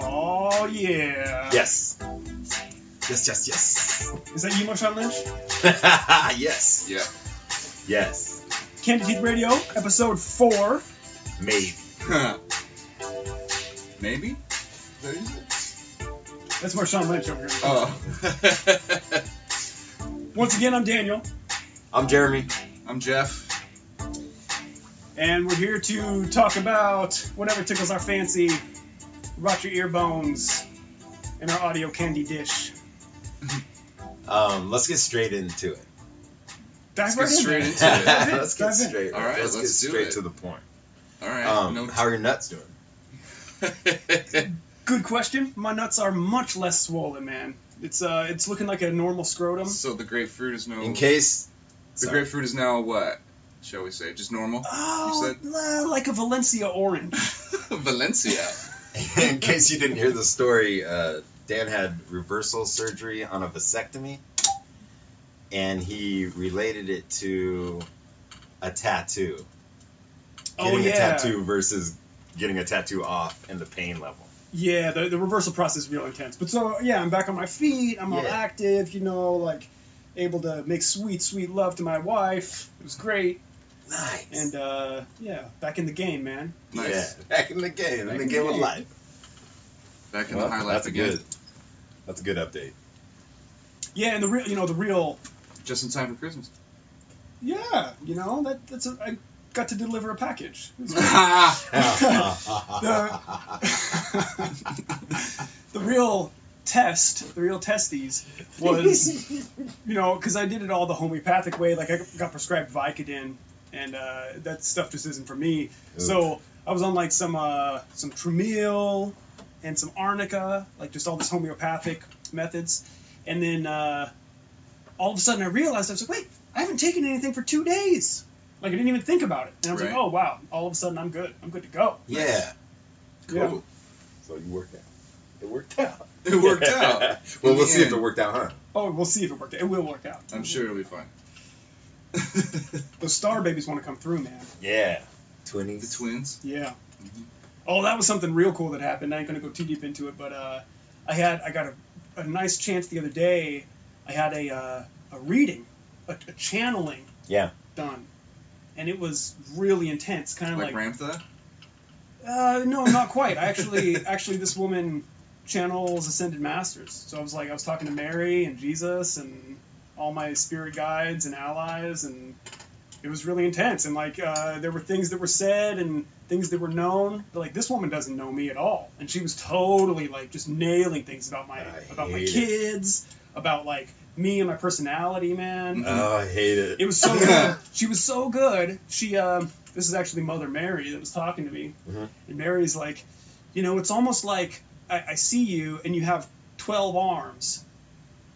Oh, yeah. Yes. Yes. Is that you, Marshawn Lynch? Yes. Yeah. Yes. Candy Teeth Radio, episode 4. Maybe. Maybe? That's Marshawn Lynch over here. Oh. Once again, I'm Daniel. I'm Jeremy. I'm Jeff. And we're here to talk about whatever tickles our fancy, rot your ear bones, in our audio candy dish. Let's get straight into it. Let's get straight into it. Let's get straight. All right, let's get let's do straight it. to the point. All right. How are your nuts doing? Good question. My nuts are much less swollen, man. It's looking like a normal scrotum. So the grapefruit is no. In case. The grapefruit is now what? Shall we say just normal? Oh, like a Valencia orange. Valencia. In case you didn't hear the story, Dan had reversal surgery on a vasectomy, and he related it to a tattoo. Getting a tattoo versus getting a tattoo off and the pain level. Yeah, the reversal process is real intense. But so, yeah, I'm back on my feet. I'm all active, able to make sweet, sweet love to my wife. It was great. Nice. And, back in the game, man. Nice. Yeah, back in the game. In the game of life. Back in the high life again. That's a good update. Yeah, and the real... Just in time for Christmas. Yeah, I got to deliver a package. It was the real test, the real testes was, because I did it all the homeopathic way. Like, I got prescribed Vicodin, and that stuff just isn't for me. Ooh. So I was on like some Trumil and some Arnica, like just all this homeopathic methods. And then all of a sudden I realized, I was like, wait, I haven't taken anything for 2 days. Like, I didn't even think about it. And I was like, oh, wow, all of a sudden I'm good. I'm good to go. Yeah. Cool. Yeah. So you worked out. It worked out. It worked out. Well, we'll see if it worked out, huh? Oh, we'll see if it worked out. It will work out. I'm sure it'll be fine. Those star babies want to come through, man. Yeah. Twinnies. The twins. Yeah. Mm-hmm. Oh, that was something real cool that happened. I ain't going to go too deep into it, but I got a nice chance the other day. I had a reading, a channeling done. And it was really intense, kind of like Ramtha? No, not quite. Actually, this woman channels ascended masters. So I was talking to Mary and Jesus and all my spirit guides and allies, and it was really intense. And there were things that were said and things that were known. But like, this woman doesn't know me at all, and she was totally like just nailing things about my kids, about like me and my personality, man. Oh, I hate it. It was so good. She was so good. She, this is actually Mother Mary that was talking to me. Mm-hmm. And Mary's like, it's almost like I see you and you have 12 arms.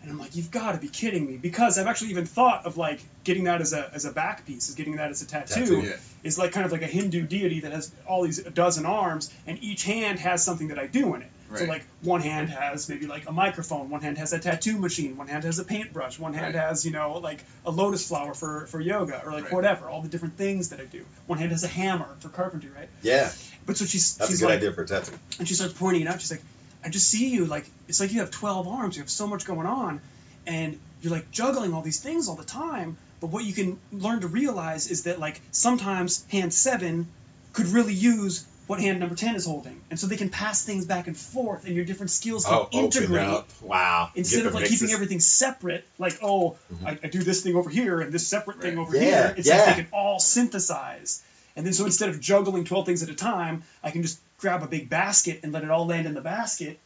And I'm like, you've got to be kidding me. Because I've actually even thought of like getting that as a back piece, as getting that as a tattoo. Is like kind of like a Hindu deity that has all these a dozen arms, and each hand has something that I do in it. Right. So like one hand has maybe like a microphone, one hand has a tattoo machine, one hand has a paintbrush, one hand has, like a lotus flower for yoga, or like whatever, all the different things that I do. One hand has a hammer for carpentry, right? Yeah. But so she's a good idea for a tattoo. And she starts pointing it out. She's like, I just see you, like, it's like you have 12 arms, you have so much going on, and you're like juggling all these things all the time, but what you can learn to realize is that like sometimes hand 7 could really use what hand number 10 is holding. And so they can pass things back and forth, and your different skills can integrate. Wow. Instead of like keeping everything separate, like, I do this thing over here and this separate thing over here. It's like they can all synthesize. And then so instead of juggling 12 things at a time, I can just grab a big basket and let it all land in the basket.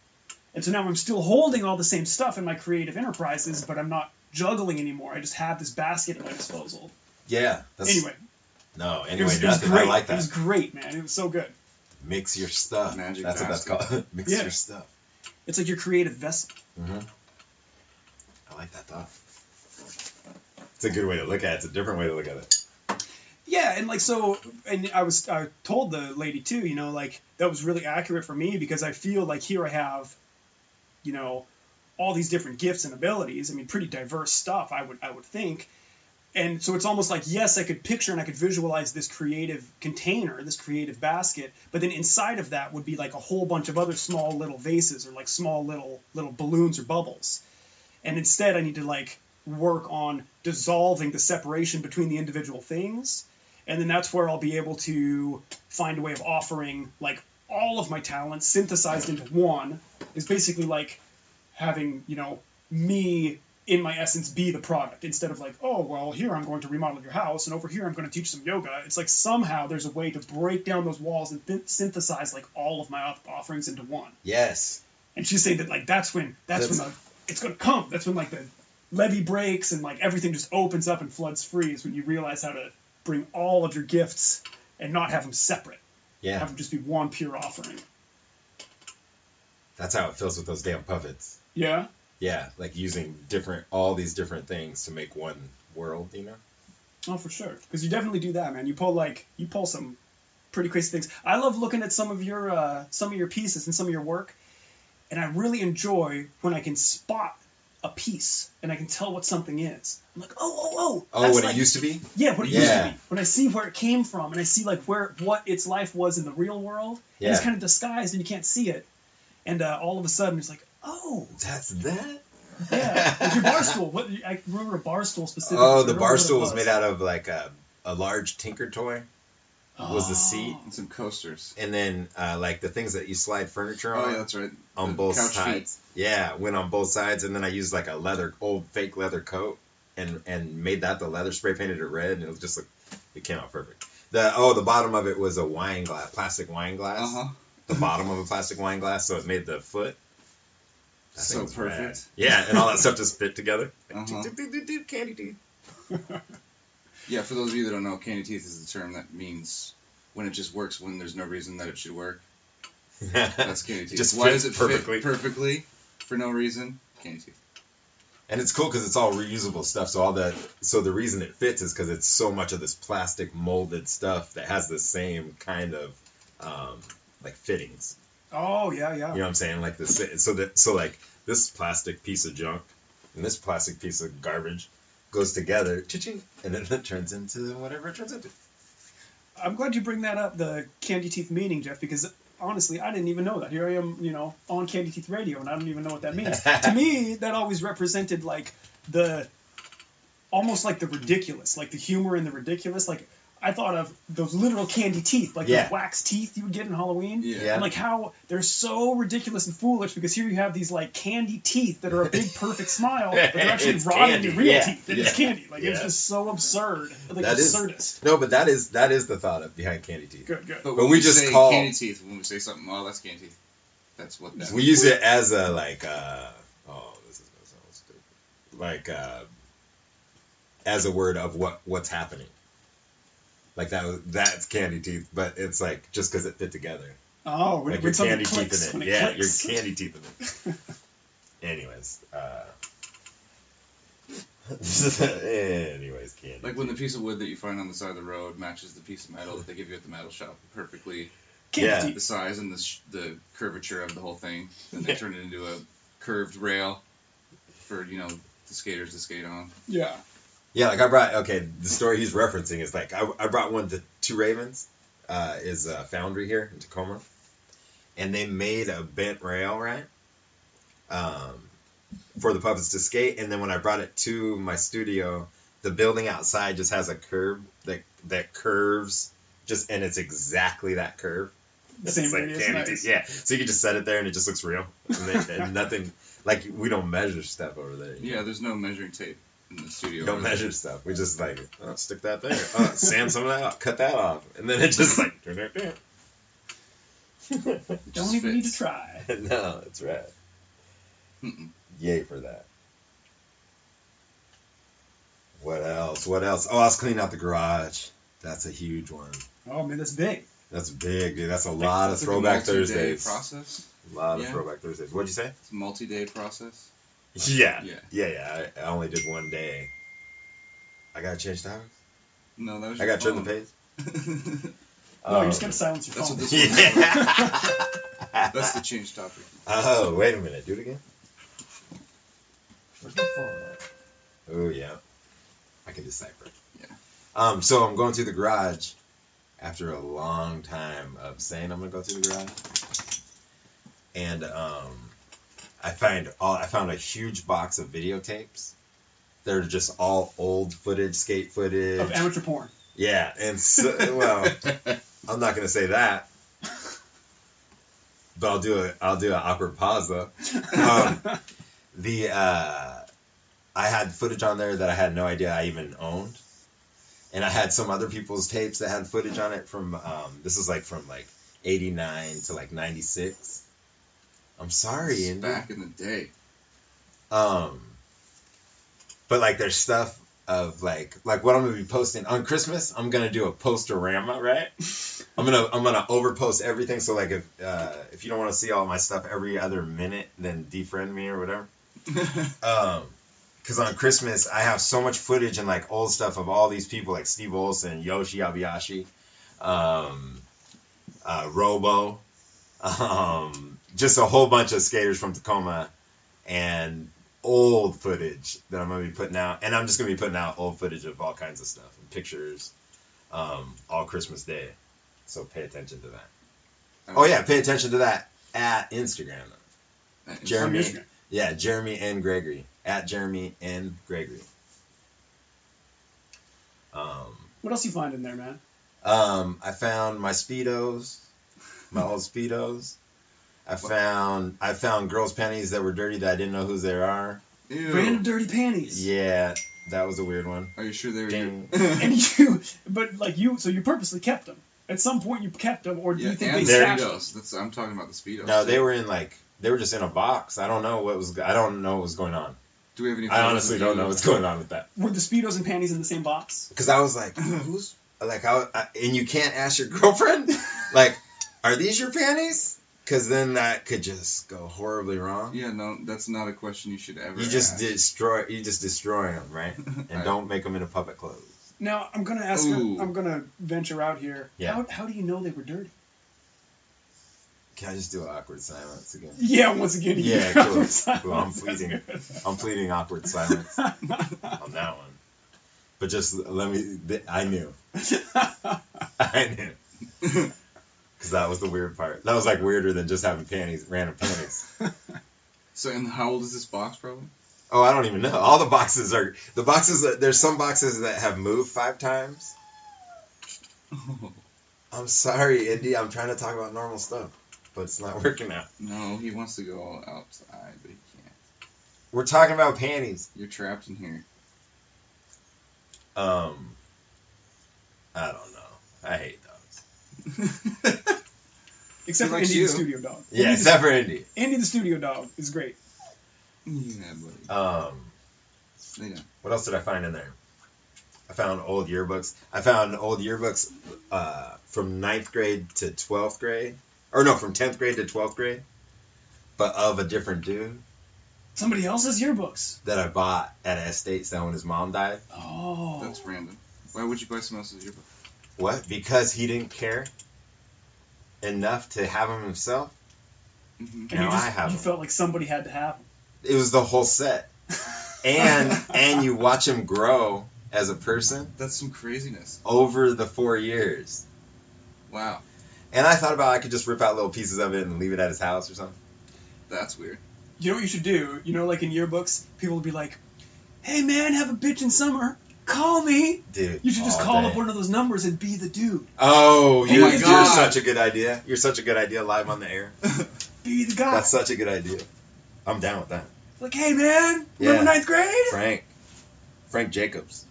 And so now I'm still holding all the same stuff in my creative enterprises, but I'm not juggling anymore. I just have this basket at my disposal. Yeah. Anyway, it was great. I like that. It was great, man. It was so good. Mix your stuff. Magic That's basket. what that's called. Mix your stuff. It's like your creative vessel. Mm-hmm. I like that thought. It's a good way to look at it. It's a different way to look at it. Yeah, and like so, and I told the lady too, like that was really accurate for me, because I feel like here I have, all these different gifts and abilities. I mean, pretty diverse stuff, I would think. And so it's almost like, yes, I could picture and I could visualize this creative container, this creative basket, but then inside of that would be like a whole bunch of other small little vases or like small little balloons or bubbles. And instead I need to like work on dissolving the separation between the individual things. And then that's where I'll be able to find a way of offering like all of my talents synthesized into one. Is basically like having, you know, me in my essence be the product, instead of like, oh, well, here I'm going to remodel your house, and over here I'm going to teach some yoga. It's like somehow there's a way to break down those walls and synthesize like all of my offerings into one. Yes. And she's saying that like that's when it's going to come. That's when like the levee breaks and like everything just opens up and floods free. Is when you realize how to bring all of your gifts and not have them separate. Yeah. Have them just be one pure offering. That's how it feels with those damn puppets. Yeah. Yeah, like using all these different things to make one world, you know? Oh, for sure. Because you definitely do that, man. You pull some pretty crazy things. I love looking at some of your pieces and some of your work, and I really enjoy when I can spot a piece and I can tell what something is. I'm like, oh. Oh, what it used to be? Yeah, what it used to be. When I see where it came from and I see like what its life was in the real world, and it's kind of disguised and you can't see it, and all of a sudden it's like, oh, that's that. Yeah, like your bar stool. I remember a bar stool specifically. Oh, the bar stool was made out of like a large Tinker toy. Was the seat and some coasters, and then like the things that you slide furniture on. Oh yeah, that's right. On both sides. Feet. Yeah, went on both sides, and then I used like a old fake leather coat, and made that the leather, spray painted it red, and it was just like it came out perfect. The bottom of it was a plastic wine glass. Uh-huh. The bottom of a plastic wine glass, so it made the foot. So perfect. Rad. Yeah, and all that stuff just fit together. Uh-huh. Candy teeth. Yeah, for those of you that don't know, candy teeth is the term that means when it just works when there's no reason that it should work. That's candy teeth. Just why does it perfectly. Fit perfectly for no reason? Candy teeth. And it's cool because it's all reusable stuff. So the reason it fits is because it's so much of this plastic molded stuff that has the same kind of like fittings. Oh yeah. You know what I'm saying? Like this. So like this plastic piece of junk and this plastic piece of garbage goes together, cha-ching, and then it turns into whatever it turns into. I'm glad you bring that up, the candy teeth meaning, Jeff, because honestly, I didn't even know that. Here I am, on Candy Teeth Radio, and I don't even know what that means. To me, that always represented like almost like the ridiculous, like the humor in the ridiculous. Like I thought of those literal candy teeth, like those wax teeth you would get in Halloween. Yeah. And like how they're so ridiculous and foolish because here you have these like candy teeth that are a big perfect smile, but they're actually rotting real teeth. It's candy. Like it's just so absurd. Like that absurdist. No, but that is the thought behind candy teeth. Good. But when we just say candy teeth, when we say something, oh, that's candy teeth. That's what that. We use it as a like this is gonna sound stupid. Like as a word of what's happening. Like that's candy teeth, but it's like just because it fit together. Oh, like your candy teeth in it. Yeah, your candy teeth in it. Anyways, candy. Like when the piece of wood that you find on the side of the road matches the piece of metal that they give you at the metal shop perfectly. Yeah. The size and the curvature of the whole thing, and they turn it into a curved rail for the skaters to skate on. Yeah. Yeah, like the story he's referencing is like, I brought one to Two Ravens, is a foundry here in Tacoma, and they made a bent rail, right, for the puppets to skate, and then when I brought it to my studio, the building outside just has a curve that curves, and it's exactly that curve. Same it's like radius, candy nice. teeth. Yeah, so you can just set it there and it just looks real, and nothing, like we don't measure stuff over there. Yeah, there's no measuring tape. In the studio. We don't measure stuff. We just like, stick that there. Sand some of that off. Cut that off. And then it just like, don't even need to try. No, it's rad. Yay for that. What else? Oh, I was cleaning out the garage. That's a huge one. Oh, man, that's big. That's big, dude. That's a lot of Throwback Thursdays. Process? A lot of Throwback Thursdays. What'd you say? It's a multi-day process. Yeah. I only did one day. I gotta change topics? No, that was I gotta turn the page? No, you just gotta silence your phone. That's what this one That's the change topic. Oh, wait a minute. Do it again? Where's my phone? Oh, yeah. I can decipher. Yeah. So I'm going through the garage after a long time of saying I'm gonna go through the garage, and I found a huge box of videotapes. They're just all old footage, skate footage Of amateur porn. Yeah, and so, well, I'm not gonna say that, but I'll do an awkward pause though. I had footage on there that I had no idea I even owned, and I had some other people's tapes that had footage on it from this is like from like '89 to like '96. I'm sorry, Indy. Back in the day. But like there's stuff of like what I'm gonna be posting on Christmas. I'm gonna do a posterama, right? I'm gonna overpost everything. So like if you don't want to see all my stuff every other minute, then defriend me or whatever. Because on Christmas I have so much footage and like old stuff of all these people like Steve Olson, Yoshi Abayashi, Robo, just a whole bunch of skaters from Tacoma, and old footage that I'm gonna be putting out, and I'm just gonna be putting out old footage of all kinds of stuff and pictures, all Christmas Day. So pay attention to that. Oh yeah, pay attention to that at Instagram. Jeremy, yeah, Jeremy N. Gregory at Jeremy N. Gregory. What else you find in there, man? I found my Speedos, my old Speedos. I found girls' panties that were dirty that I didn't know whose they are. Ew. Random dirty panties. Yeah, that was a weird one. Are you sure they were Ding. So you purposely kept them. At some point you kept them, or do you think and they the stashed them? Speedos. I'm talking about the Speedos. No, they were just in a box. I don't know what was going on. Do we have any? I honestly don't know what's going on with that. Were the Speedos and panties in the same box? Because I was like, who's like and you can't ask your girlfriend, like, are these your panties? Because then that could just go horribly wrong. Yeah, no, that's not a question you should ever. You just ask. destroy them, right? And don't make them into puppet clothes. Now I'm gonna ask. I'm gonna venture out here. Yeah. How do you know they were dirty? Can I just do an awkward silence again? Yeah, once again. Yeah, cool. I'm pleading awkward silence on that one. But just let me. I knew. I knew. Because that was the weird part. That was like weirder than just having random panties. So, and how old is this box, probably? Oh, I don't even know. All the boxes there's some boxes that have moved 5 times. Oh. I'm sorry, Indy. I'm trying to talk about normal stuff, but it's not working out. No, he wants to go outside, but he can't. We're talking about panties. You're trapped in here. I don't know. I hate dogs. Except for likes Indy you. the studio dog. Yeah, except for Indy. Indy the studio dog is great. Yeah, buddy. Lay down. What else did I find in there? I found old yearbooks. From 9th grade to 12th grade. Or no, from 10th grade to 12th grade. But of a different dude. Somebody else's yearbooks. That I bought at an estate sale when his mom died. Oh. That's random. Why would you buy someone else's yearbook? What? Because he didn't care enough to have them himself? Mm-hmm. And I have you them. felt like somebody had to have them. It was the whole set. And you watch him grow as a person That's some craziness. over the 4 years. Wow. And I thought about I could just rip out little pieces of it and leave it at his house or something. That's weird. You know what you should do? You know, like in yearbooks, people will be like, "Hey man, have a bitch in summer. Call me." Dude, You should just all call day. up one of those numbers and be the dude. Oh, Oh you're, my you're God. such a good idea. You're such a good idea live on the air. Be the guy. That's such a good idea. I'm down with that. Like, hey man, Yeah. remember 9th grade? Frank Jacobs.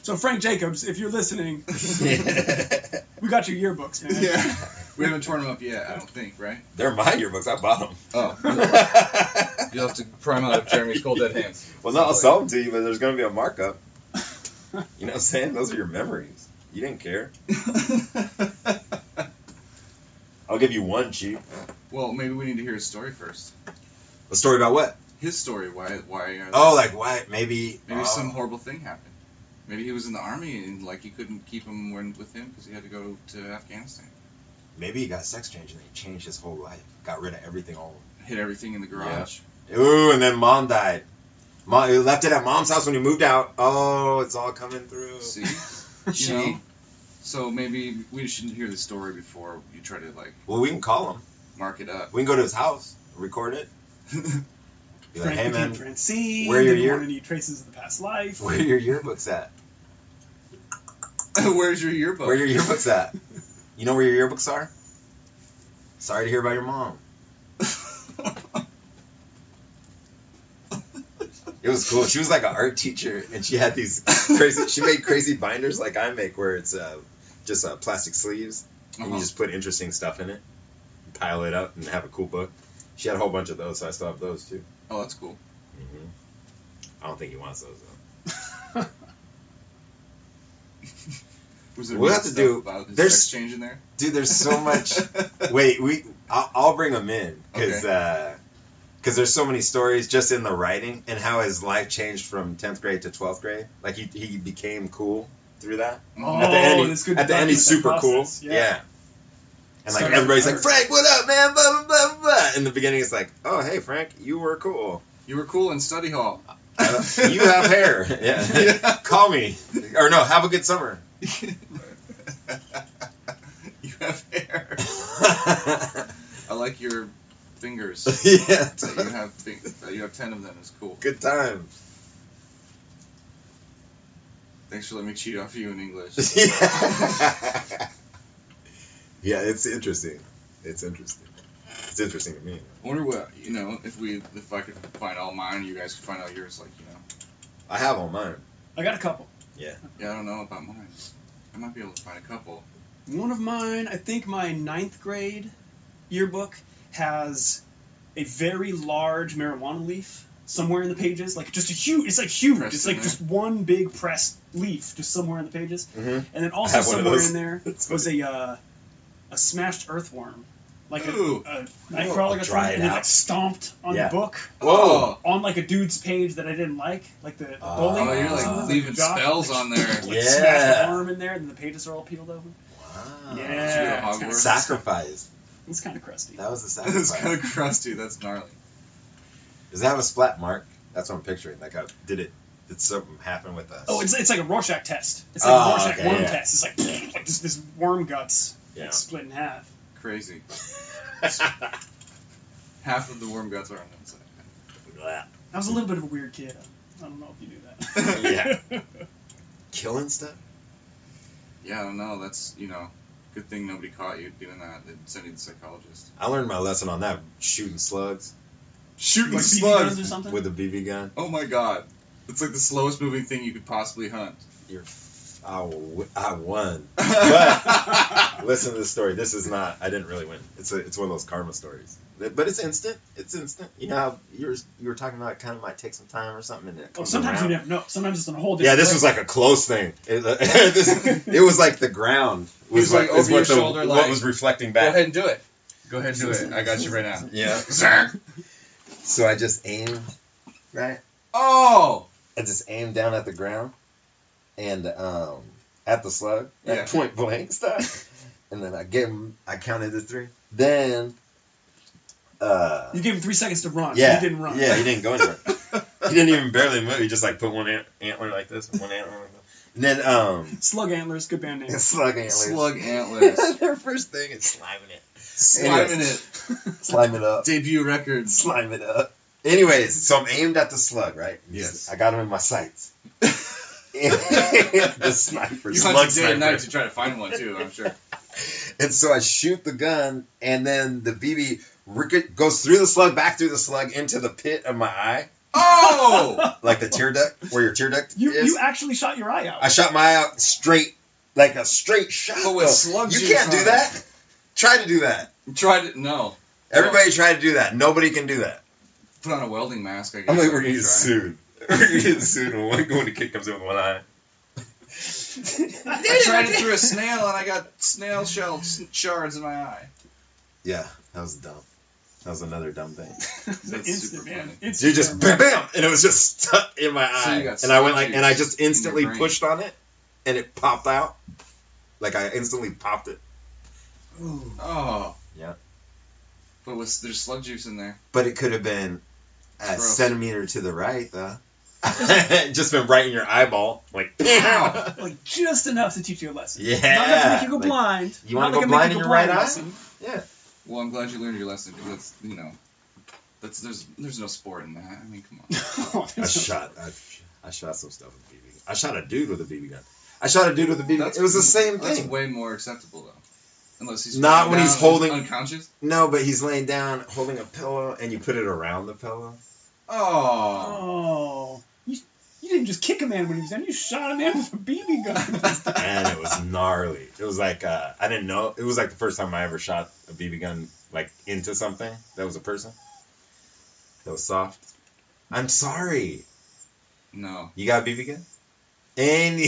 So Frank Jacobs, if you're listening, we got your yearbooks, man. Yeah. We haven't torn them up yet, I don't think, right? They're my yearbooks. I bought them. Oh. You'll have to pry them out of Jeremy's cold dead hands. Well, no, I'll sell them to you, but there's going to be a markup. You know what I'm saying? Those are your memories. You didn't care. I'll give you one cheap. Well, maybe we need to hear his story first. A story about what? His story. Why are they... Oh, like what? Maybe some horrible thing happened. Maybe he was in the army and like you couldn't keep him with him because he had to go to Afghanistan. Maybe he got sex change and he changed his whole life. Got rid of everything old. Hit everything in the garage. Ooh, and then mom died. Mom, you left it at Mom's house when you moved out. Oh, it's all coming through. See? You know? So maybe we shouldn't hear the story before you try to, like... Well, we can call him. Mark it up. We can go to his house, record it. Be like, hey, man, Francine, where are any traces of the past life? Where are your yearbooks at? Where's your yearbook? Where are your yearbooks at? You know where your yearbooks are? Sorry to hear about your mom. It was cool. She was like an art teacher, and she had these crazy. She made crazy binders like I make, where it's just plastic sleeves, and you just put interesting stuff in it, pile it up, and have a cool book. She had a whole bunch of those, so I still have those too. Oh, that's cool. Mm-hmm. I don't think he wants those though. Was there we'll have to do. There's exchange in there, dude. There's so much. Wait, I'll bring them in because there's so many stories just in the writing and how his life changed from 10th grade to 12th grade. Like he became cool through that. Oh, at the end he's super cool. Yeah. And like everybody's like, Frank, what up, man? Blah, blah, blah, blah. In the beginning, it's like, oh, hey, Frank, you were cool. You were cool in study hall. You have hair. Yeah. Call me. Or no, have a good summer. You have hair. I like your fingers. Yeah. That you have 10 of them is cool. Good time. Thanks for letting me cheat off you in English. Yeah, it's interesting. It's interesting. It's interesting to me. I wonder what, if I could find all mine, you guys could find all yours, I have all mine. I got a couple. Yeah, I don't know about mine. I might be able to find a couple. One of mine, I think my 9th grade yearbook has a very large marijuana leaf somewhere in the pages. Like, just it's like huge. Pressed it's like just one big pressed leaf just somewhere in the pages. Mm-hmm. And then also somewhere in there was a smashed earthworm. Like a nightcrawler got thrown and it like stomped on the book. Whoa! On like a dude's page that I didn't like the bully. Oh, you're like leaving spells on there. Like smashed the worm in there, and then the pages are all peeled open. Wow. Yeah. Sacrifice. It's kind of crusty. That was the sacrifice. It's kind of crusty. That's gnarly. Does it have a splat mark? That's what I'm picturing. Like, did something happen with us? Oh, it's like a Rorschach test. It's like a Rorschach worm test. It's like this worm guts split in half. Crazy. Half of the worm guts are on the inside. I was a little bit of a weird kid. I don't know if you knew that. Yeah. Killing stuff? Yeah, I don't know. That's, good thing nobody caught you doing that. They'd send you to the psychologist. I learned my lesson on that. Shooting slugs. Shooting slugs or something? With a BB gun. Oh my god. It's like the slowest moving thing you could possibly hunt. I won. But listen to this story. This is not. I didn't really win. It's one of those karma stories. But it's instant. It's instant. You know how you were talking about it kind of might take some time or something. And it comes sometimes around. you never know. Sometimes it's on a whole different. Yeah, this was like a close thing. It was like the ground was like over your shoulder. What was reflecting back. Go ahead and do it. Go ahead and do it. I got you right now. Yeah. So I just aimed. Right. Oh. I just aimed down at the ground. And at the slug, at point blank stuff, and then I counted to 3. Then you gave him 3 seconds to run. Yeah, he didn't run. Yeah, he didn't go anywhere. He didn't even barely move. He just like put one antler like this, and one antler like that. And then Slug Antlers, good band name. Slug Antlers. Slug Antlers. Their first thing is sliming it. Slime it up. Debut record. Slime it up. Anyways, so I'm aimed at the slug, right? Yes. I got him in my sights. The sniper. You hunt day and night to try to find one too, I'm sure. And so I shoot the gun, and then the BB goes through the slug, back through the slug, into the pit of my eye. Oh! Like the tear duct, where your tear duct is. You actually shot your eye out. I shot my eye out straight, like a straight shot. But with slugs, you can't do that. Try to do that. No. Everybody try to do that. Nobody can do that. Put on a welding mask, I guess. I'm like, we're gonna get sued. We're gonna get sued when the kid comes in with one eye. I tried it through a snail and I got snail shell shards in my eye. Yeah, that was dumb. That was another dumb thing. That's instant, super man. funny. You just bam, and it was just stuck in my eye, and I went and I just instantly pushed on it, and it popped out. Like I instantly popped it. Ooh. Oh. Yeah. But there's slug juice in there. But it could have been a centimeter to the right, though. Just been right in your eyeball, like Pow! Like just enough to teach you a lesson. Yeah. Not enough to make you go Like, blind. you want Not to go like blind in your right eye? lesson. Yeah. Well, I'm glad you learned your lesson because that's there's no sport in that. I mean, come on. I shot some stuff with a BB gun. I shot a dude with a BB gun. I shot a dude with a BB gun. It was the same That's thing. way more acceptable though. Unless he's Not when he's holding unconscious. No, but he's laying down holding a pillow, and you put it around the pillow. Oh. You didn't just kick a man when he was down. You shot a man with a BB gun. And it was gnarly. It was like I didn't know. It was like the first time I ever shot a BB gun like into something that was a person. That was soft. I'm sorry. No. You got a BB gun? And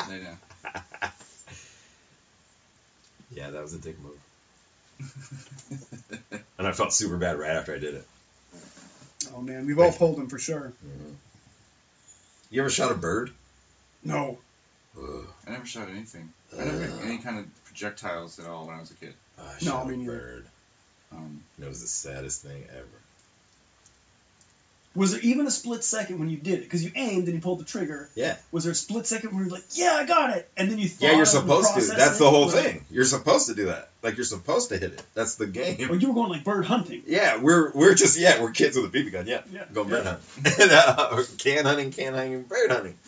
They know. yeah, that was a dick move. And I felt super bad right after I did it. Oh man, we've all pulled him for sure. Mm-hmm. You ever shot a bird? No. Ugh. I never shot anything. I never had any kind of projectiles at all when I was a kid. I shot me a neither. bird. And it was the saddest thing ever. Was there even a split second when you did it? Because you aimed and you pulled the trigger. Yeah. Was there a split second where you were like, yeah, I got it? And then you thought Yeah, you're of and supposed to. processed That's it? the whole Like- thing. You're supposed to do that. Like, you're supposed to hit it. That's the game. Or you were going like bird hunting. Yeah, we're just, yeah, we're kids with a BB gun, yeah. Yeah. Going bird hunting. Or can hunting, bird hunting.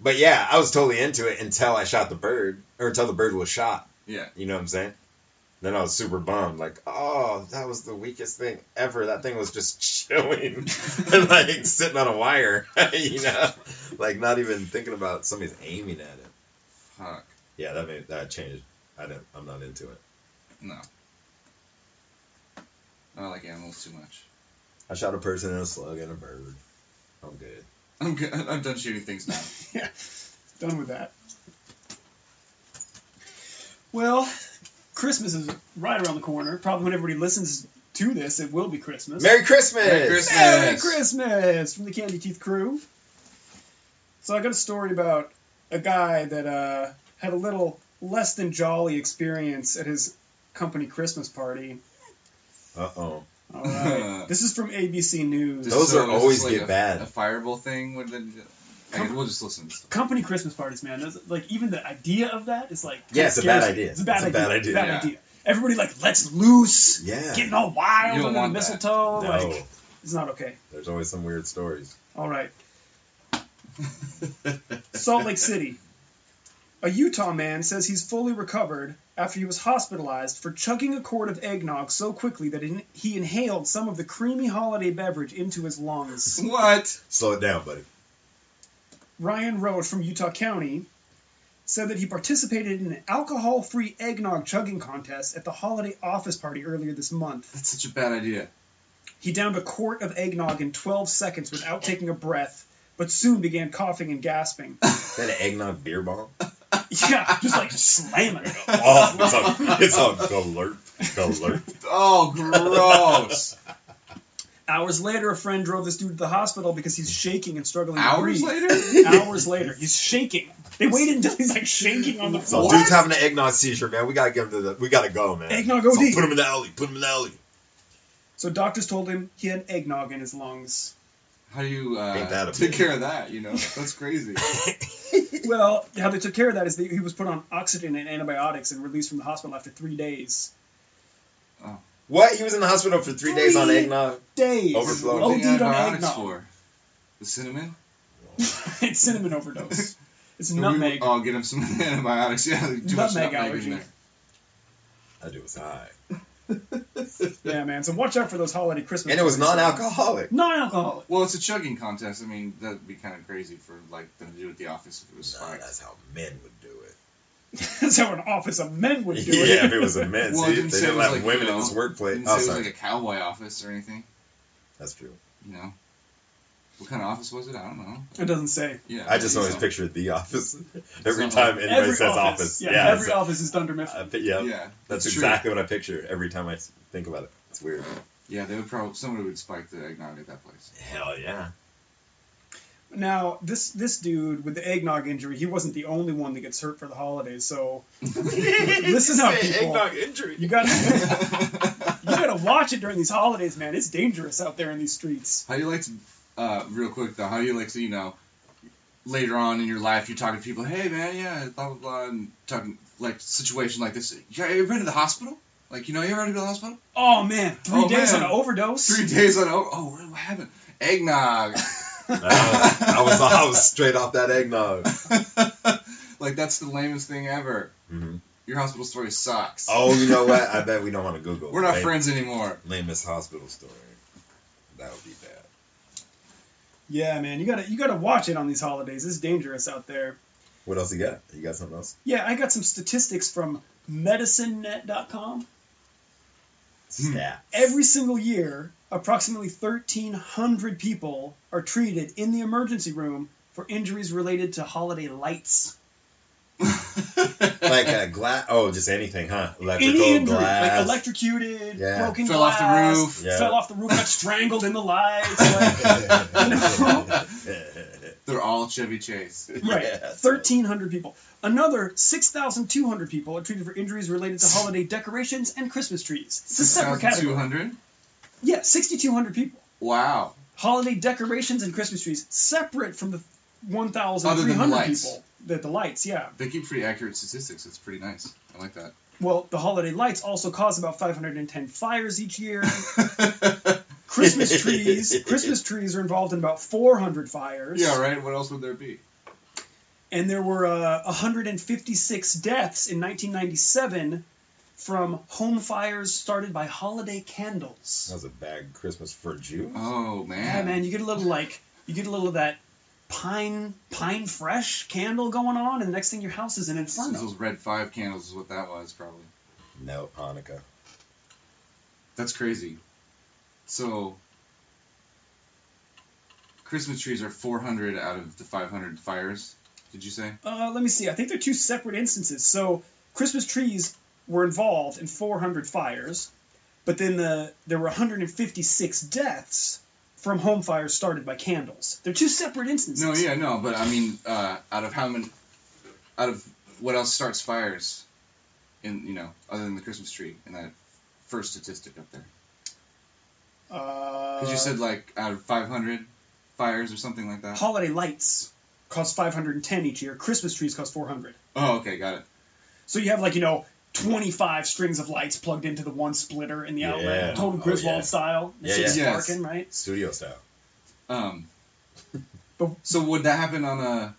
But yeah, I was totally into it until I shot the bird, or until the bird was shot. Yeah. You know what I'm saying? Then I was super bummed, like, oh, that was the weakest thing ever. That thing was just chilling, and like sitting on a wire, you know, like not even thinking about somebody's aiming at it. Fuck. Yeah, that changed. I'm not into it. No. I don't like animals too much. I shot a person and a slug and a bird. I'm good. I'm good. I'm done shooting things now. Yeah. Done with that. Well, Christmas is right around the corner. Probably when everybody listens to this, it will be Christmas. Merry Christmas! Merry Christmas! Merry Christmas from the Candy Teeth crew. So I got a story about a guy that had a little less than jolly experience at his company Christmas party. Uh-oh. All right. This is from ABC News. Those are always like get bad. A fireball thing? We'll just listen to stuff. Company Christmas parties, man. Like even the idea of that is like Yeah, it's a bad idea. It's a bad idea. Bad yeah. idea. Everybody like lets loose. Yeah. Getting all wild You don't under the want that. mistletoe. No. Like it's not okay. There's always some weird stories. All right. Salt Lake City. A Utah man says he's fully recovered after he was hospitalized for chugging a quart of eggnog so quickly that he inhaled some of the creamy holiday beverage into his lungs. What? Slow it down, buddy. Ryan Roach from Utah County said that he participated in an alcohol-free eggnog chugging contest at the holiday office party earlier this month. That's such a bad idea. He downed a quart of eggnog in 12 seconds without taking a breath, but soon began coughing and gasping. Is that an eggnog beer bomb? Yeah, just like slamming it. Oh, it's on galurp. Galurp. Oh, gross. Hours later, a friend drove this dude to the hospital because he's shaking and struggling to Hours breathe. later? Hours later. He's shaking. They waited until he's like shaking on the So floor. dude's having an eggnog seizure, man. We gotta go, man. Eggnog OD. So put him in the alley. So doctors told him he had eggnog in his lungs. How do you Ain't that a take bitch? care of that, you know? That's crazy. Well, how they took care of that is he was put on oxygen and antibiotics and released from the hospital after 3 days. What? He was in the hospital for 3 days on eggnog? Days. Overflowing. What are OD'd the on antibiotics eggnog. for? The cinnamon? It's cinnamon overdose. It's So nutmeg. I'll get him some antibiotics. Yeah, too much Nutmeg nutmeg allergy. in there. That dude was high. Yeah, man. So watch out for those holiday Christmas. And it was parties. non-alcoholic. Non-alcoholic. Well, it's a chugging contest. I mean, that'd be kind of crazy for like them to do at the office if it was Nah, spiked. that's how men would do it. That's how an office of men would do it. Yeah, if it was a men. Well, See, it didn't they say didn't it was let like, women you in know, this workplace. Didn't Oh, say it was sorry. like a cowboy office or anything. That's true. You know, what kind of office was it? I don't know. It doesn't say. Yeah, I just you always know. picture the office. Every So- time anybody Every says office. office. Yeah, every so- office is Dunder Mifflin. yeah, Yeah, that's it's exactly what I picture every time I think about it. It's weird. Yeah, they would probably somebody would spike the eggnog at that place. Hell yeah. Now, this dude with the eggnog injury, he wasn't the only one that gets hurt for the holidays. So listen up, people. Eggnog injury. You gotta gotta watch it during these holidays, man. It's dangerous out there in these streets. How do you like to, real quick though, how do you like to, you know, later on in your life, you're talking to people, hey man, yeah, blah, blah, blah, and talking, like, situation like this. You ever been to the hospital? Like, you know, you ever been to the hospital? Oh, man. 3 days on an overdose? 3 days on what happened? Eggnog. I was straight off that eggnog. Like, that's the lamest thing ever. Mm-hmm. Your hospital story sucks. Oh, you know what? I bet we don't want to Google. We're not friends anymore. Lamest hospital story. That would be bad. Yeah, man. You gotta watch it on these holidays. It's dangerous out there. What else you got? You got something else? Yeah, I got some statistics from medicinenet.com. Stats. Every single year, approximately 1,300 people are treated in the emergency room for injuries related to holiday lights. Like a glass. Oh, just anything, huh? Electrical, Any injury, glass. like electrocuted, broken Fell glass, off the roof. Yeah. fell off the roof, got strangled in the lights. Like, you know? They're all Chevy Chase. Right, Yeah, 1,300 people. Another 6,200 people are treated for injuries related to holiday decorations and Christmas trees. It's a separate category. 200? Yeah, 6,200 people. Wow. Holiday decorations and Christmas trees, separate from the Other than the 1,300 lights. people. The lights, yeah. They keep pretty accurate statistics. It's pretty nice. I like that. Well, the holiday lights also cause about 510 fires each year. Christmas trees are involved in about 400 fires. Yeah, right? What else would there be? And there were 156 deaths in 1997 from home fires started by holiday candles. That was a bad Christmas for Jews. Oh, man. Yeah, man, you get a little of that pine fresh candle going on, and the next thing your house is an inferno. Those Red 5 candles is what that was, probably. No, Hanukkah. That's crazy. So, Christmas trees are 400 out of the 500 fires, did you say? Let me see. I think they're two separate instances. So, Christmas trees were involved in 400 fires, but then there were 156 deaths from home fires started by candles. They're two separate instances. No, but I mean, out of what else starts fires in, you know, other than the Christmas tree in that first statistic up there? Because you said like out of 500 fires or something like that. Holiday lights cost 510 each year. Christmas trees cost 400. Oh, okay, got it. So you have 25 strings of lights plugged into the one splitter in the outlet, total Griswold style. The shit's sparking, right? Studio style. So would that happen on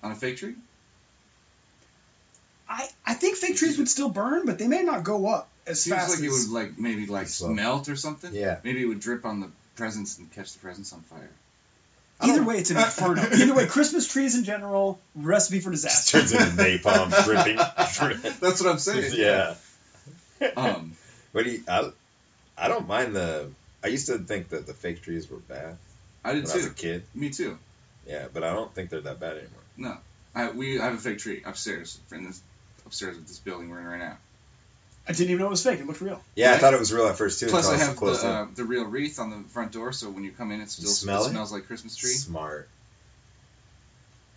a fake tree? I think fake trees would still burn, but they may not go up as fast. Seems like it would maybe melt or something. Yeah. Maybe it would drip on the presents and catch the presents on fire. Either way, it's an inferno. Either way, Christmas trees in general, recipe for disaster. Turns into napalm dripping. That's what I'm saying. Yeah. What do you? I don't mind I used to think that the fake trees were bad. I did when too. I was a kid. Me too. Yeah, but I don't think they're that bad anymore. No, I have a fake tree upstairs upstairs of this building we're in right now. I didn't even know it was fake. It looked real. Yeah, I thought it was real at first too. Plus, I have the real wreath on the front door, so when you come in, it smells like Christmas tree. Smart.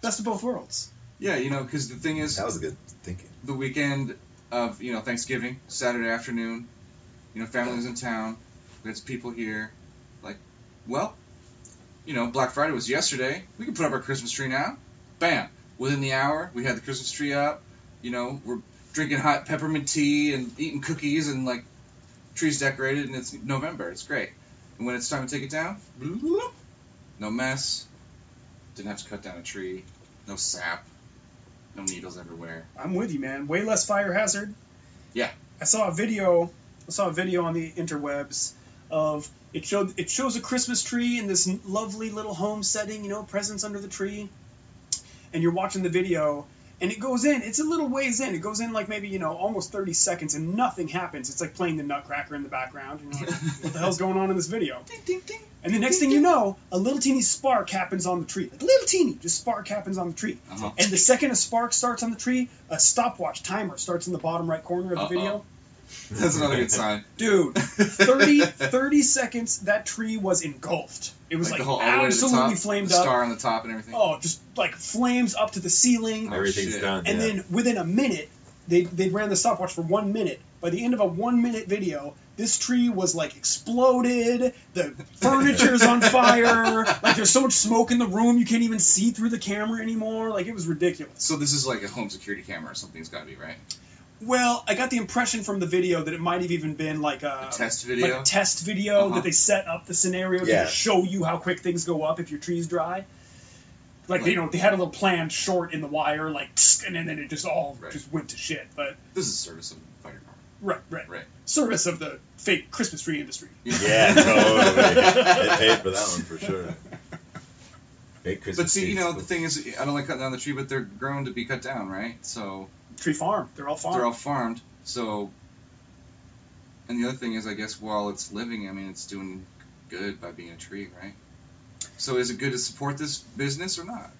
Best of both worlds. Yeah, because the thing is, that was a good thinking. The weekend of Thanksgiving, Saturday afternoon, family was in town. We had some people here. Black Friday was yesterday. We can put up our Christmas tree now. Bam! Within the hour, we had the Christmas tree up. We're drinking hot peppermint tea and eating cookies and trees decorated, and it's November. It's great. And when it's time to take it down, no mess. Didn't have to cut down a tree. No sap. No needles everywhere. I'm with you, man. Way less fire hazard. Yeah. I saw a video on the interwebs of it shows a Christmas tree in this lovely little home setting, presents under the tree. And you're watching the video, and it goes in. It's a little ways in. It goes in maybe, almost 30 seconds, and nothing happens. It's like playing the Nutcracker in the background. What the hell's going on in this video? Ding, ding, ding. And the next thing you know, a little teeny spark happens on the tree. Like little teeny, just spark happens on the tree. Uh-huh. And the second a spark starts on the tree, a stopwatch timer starts in the bottom right corner of the video. That's another good sign. Dude, 30 seconds, that tree was engulfed. It was absolutely flamed the up. Star on the top and everything. Oh, just flames up to the ceiling. Everything's done. And then within a minute, they ran the stopwatch for 1 minute. By the end of a 1 minute video, this tree was like exploded. The furniture's on fire. Like there's so much smoke in the room you can't even see through the camera anymore. Like it was ridiculous. So this is like a home security camera or something's got to be, right? Well, I got the impression from the video that it might have even been like a test video. Like a test video that they set up the scenario to show you how quick things go up if your tree's dry. Like they had a little planned short in the wire, like, and then it just all just went to shit. But this is service of the fire department. Right. Service of the fake Christmas tree industry. Yeah, totally. They paid for that one for sure. Fake Christmas. But see, the thing is, I don't like cutting down the tree, but they're grown to be cut down, right? So tree farm. They're all farmed. So, and the other thing is, I guess while it's living, I mean, it's doing good by being a tree, right? So is it good to support this business or not?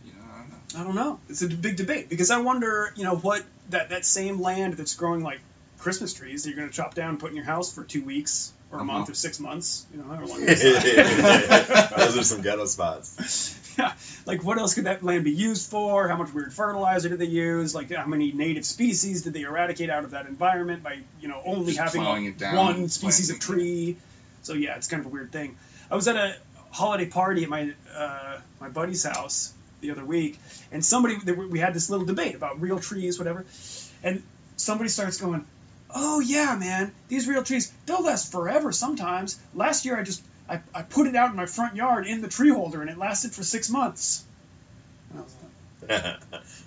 I don't know. It's a big debate because I wonder, what that same land that's growing like Christmas trees that you're going to chop down and put in your house for 2 weeks or a month or 6 months, however long. Those are some ghetto spots. Yeah, like what else could that land be used for? How much weird fertilizer did they use? Like how many native species did they eradicate out of that environment by only just having one species of tree? So yeah, it's kind of a weird thing. I was at a holiday party at my buddy's house the other week, and we had this little debate about real trees, whatever, and somebody starts going, "Oh yeah, man, these real trees, they'll last forever sometimes. Last year I put it out in my front yard in the tree holder, and it lasted for 6 months." And I was like,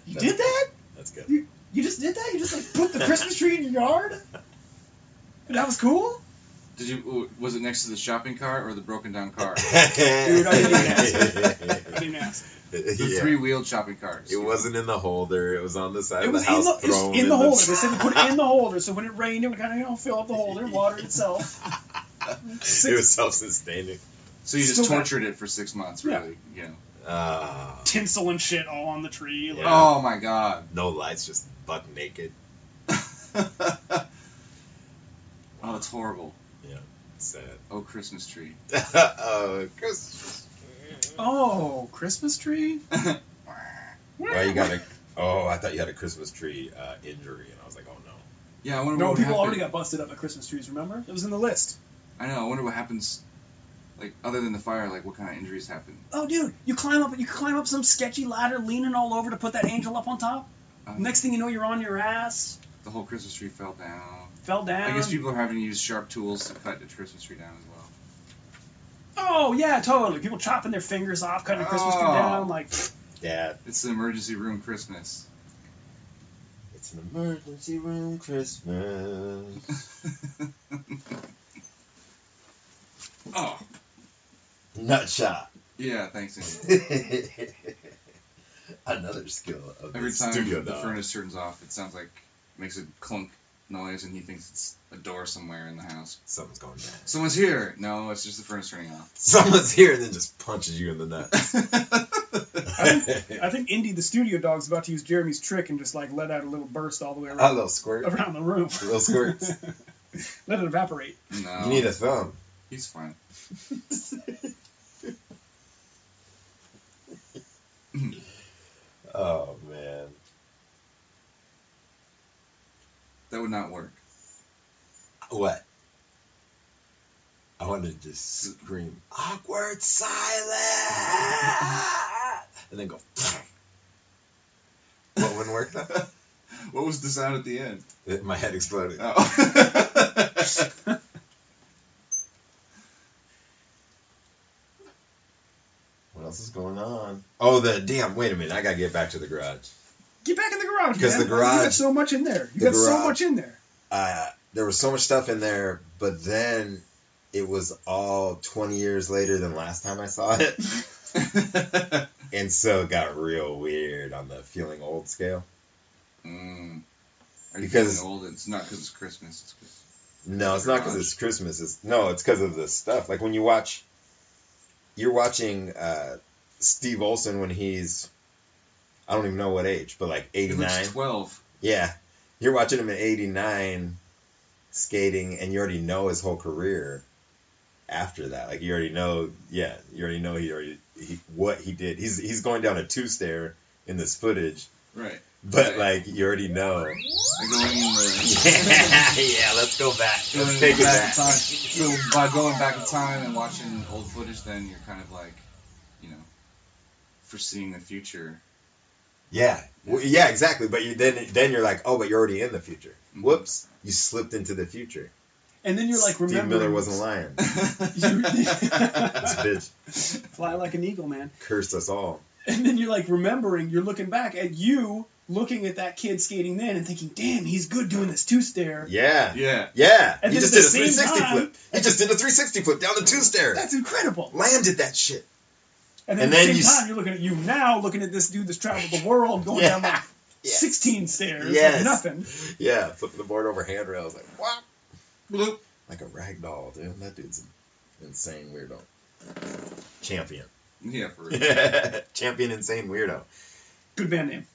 "You did that? That's good. You just did that? You just like put the Christmas tree in your yard? And that was cool?" Was it next to the shopping cart or the broken down car? Dude, I didn't even ask. The 3-wheeled shopping cart. It wasn't in the holder. It was on the side of the house. It was in the holder. They said to put it in the holder, so when it rained, it would kind of fill up the holder, water itself. It was self-sustaining. So you just tortured it for 6 months, really? Tinsel and shit all on the tree. Like. Oh my god. No lights, just buck naked. Oh, it's horrible. Yeah, it's sad. Oh, Christmas tree. Oh, Christmas. Oh, Christmas tree? Why you got Oh, I thought you had a Christmas tree injury, and I was like, oh no. Yeah, I wonder what people happened. Already got busted up at Christmas trees, remember? It was in the list. I know, I wonder what happens, like, other than the fire, like, what kind of injuries happen? Oh, dude, you climb up some sketchy ladder leaning all over to put that angel up on top. Next thing you know, you're on your ass. The whole Christmas tree fell down. I guess people are having to use sharp tools to cut the Christmas tree down as well. Oh, yeah, totally. People chopping their fingers off, cutting the Christmas tree down, like... Dad. It's an emergency room Christmas. It's an emergency room Christmas. Oh. Nut shot. Yeah, thanks, Andy. Another skill of Every the time studio the dog. furnace turns off, it sounds like, makes a clunk noise, and he thinks it's a door somewhere in the house. Something's going down. Someone's here. No, it's just the furnace turning off. Someone's here and then just punches you in the nuts. I think Indy, the studio dog's about to use Jeremy's trick and just like let out a little burst all the way around. A little squirt. Around the room. A little squirts. Let it evaporate. No. You need a thumb. He's fine. Oh, man. That would not work. What? I wanted to scream, awkward silence! And then go, what wouldn't work though? What was the sound at the end? My head exploded. Oh. What else is going on? Oh, wait a minute. I gotta get back to the garage. Get back in the garage, because man. the garage, you got so much in there. So much in there. There was so much stuff in there, but then it was all 20 years later than last time I saw it. And so it got real weird on the feeling old scale. Are you because feeling old? It's not because it's Christmas. It's 'cause no, it's not because it's Christmas. It's because of the stuff. Like when you're watching Steve Olsen when he's, I don't even know what age, but like 89. He's 12. Yeah. You're watching him at 89 skating, and you already know his whole career after that. Like, you already know what he did. He's going down a 2-stair in this footage. Right. but like you already know. Like going in Yeah, let's go back. Let's take it back. in time. So by going back in time and watching old footage, then you're kind of like, foreseeing the future. Yeah. Well, yeah, exactly. But then you're like, oh, but you're already in the future. Mm-hmm. Whoops, you slipped into the future. And then you're like, remembering. Steve Miller wasn't lying. This bitch. Fly like an eagle, man. Cursed us all. And then you're like remembering, you're looking back at you looking at that kid skating then and thinking, damn, he's good doing this two-stair. Yeah. Yeah. Yeah. And he just did a 360 flip. He just did a 360 flip down the two-stair. That's incredible. Landed that shit. And then at the same time, you're looking at you now, looking at this dude that's traveled the world, going down like 16 stairs, like nothing. Yeah, flipping the board over handrails, like, what? Bloop. Like a rag doll, dude. That dude's an insane weirdo. Champion. Yeah, for real. Champion insane weirdo. Good band name.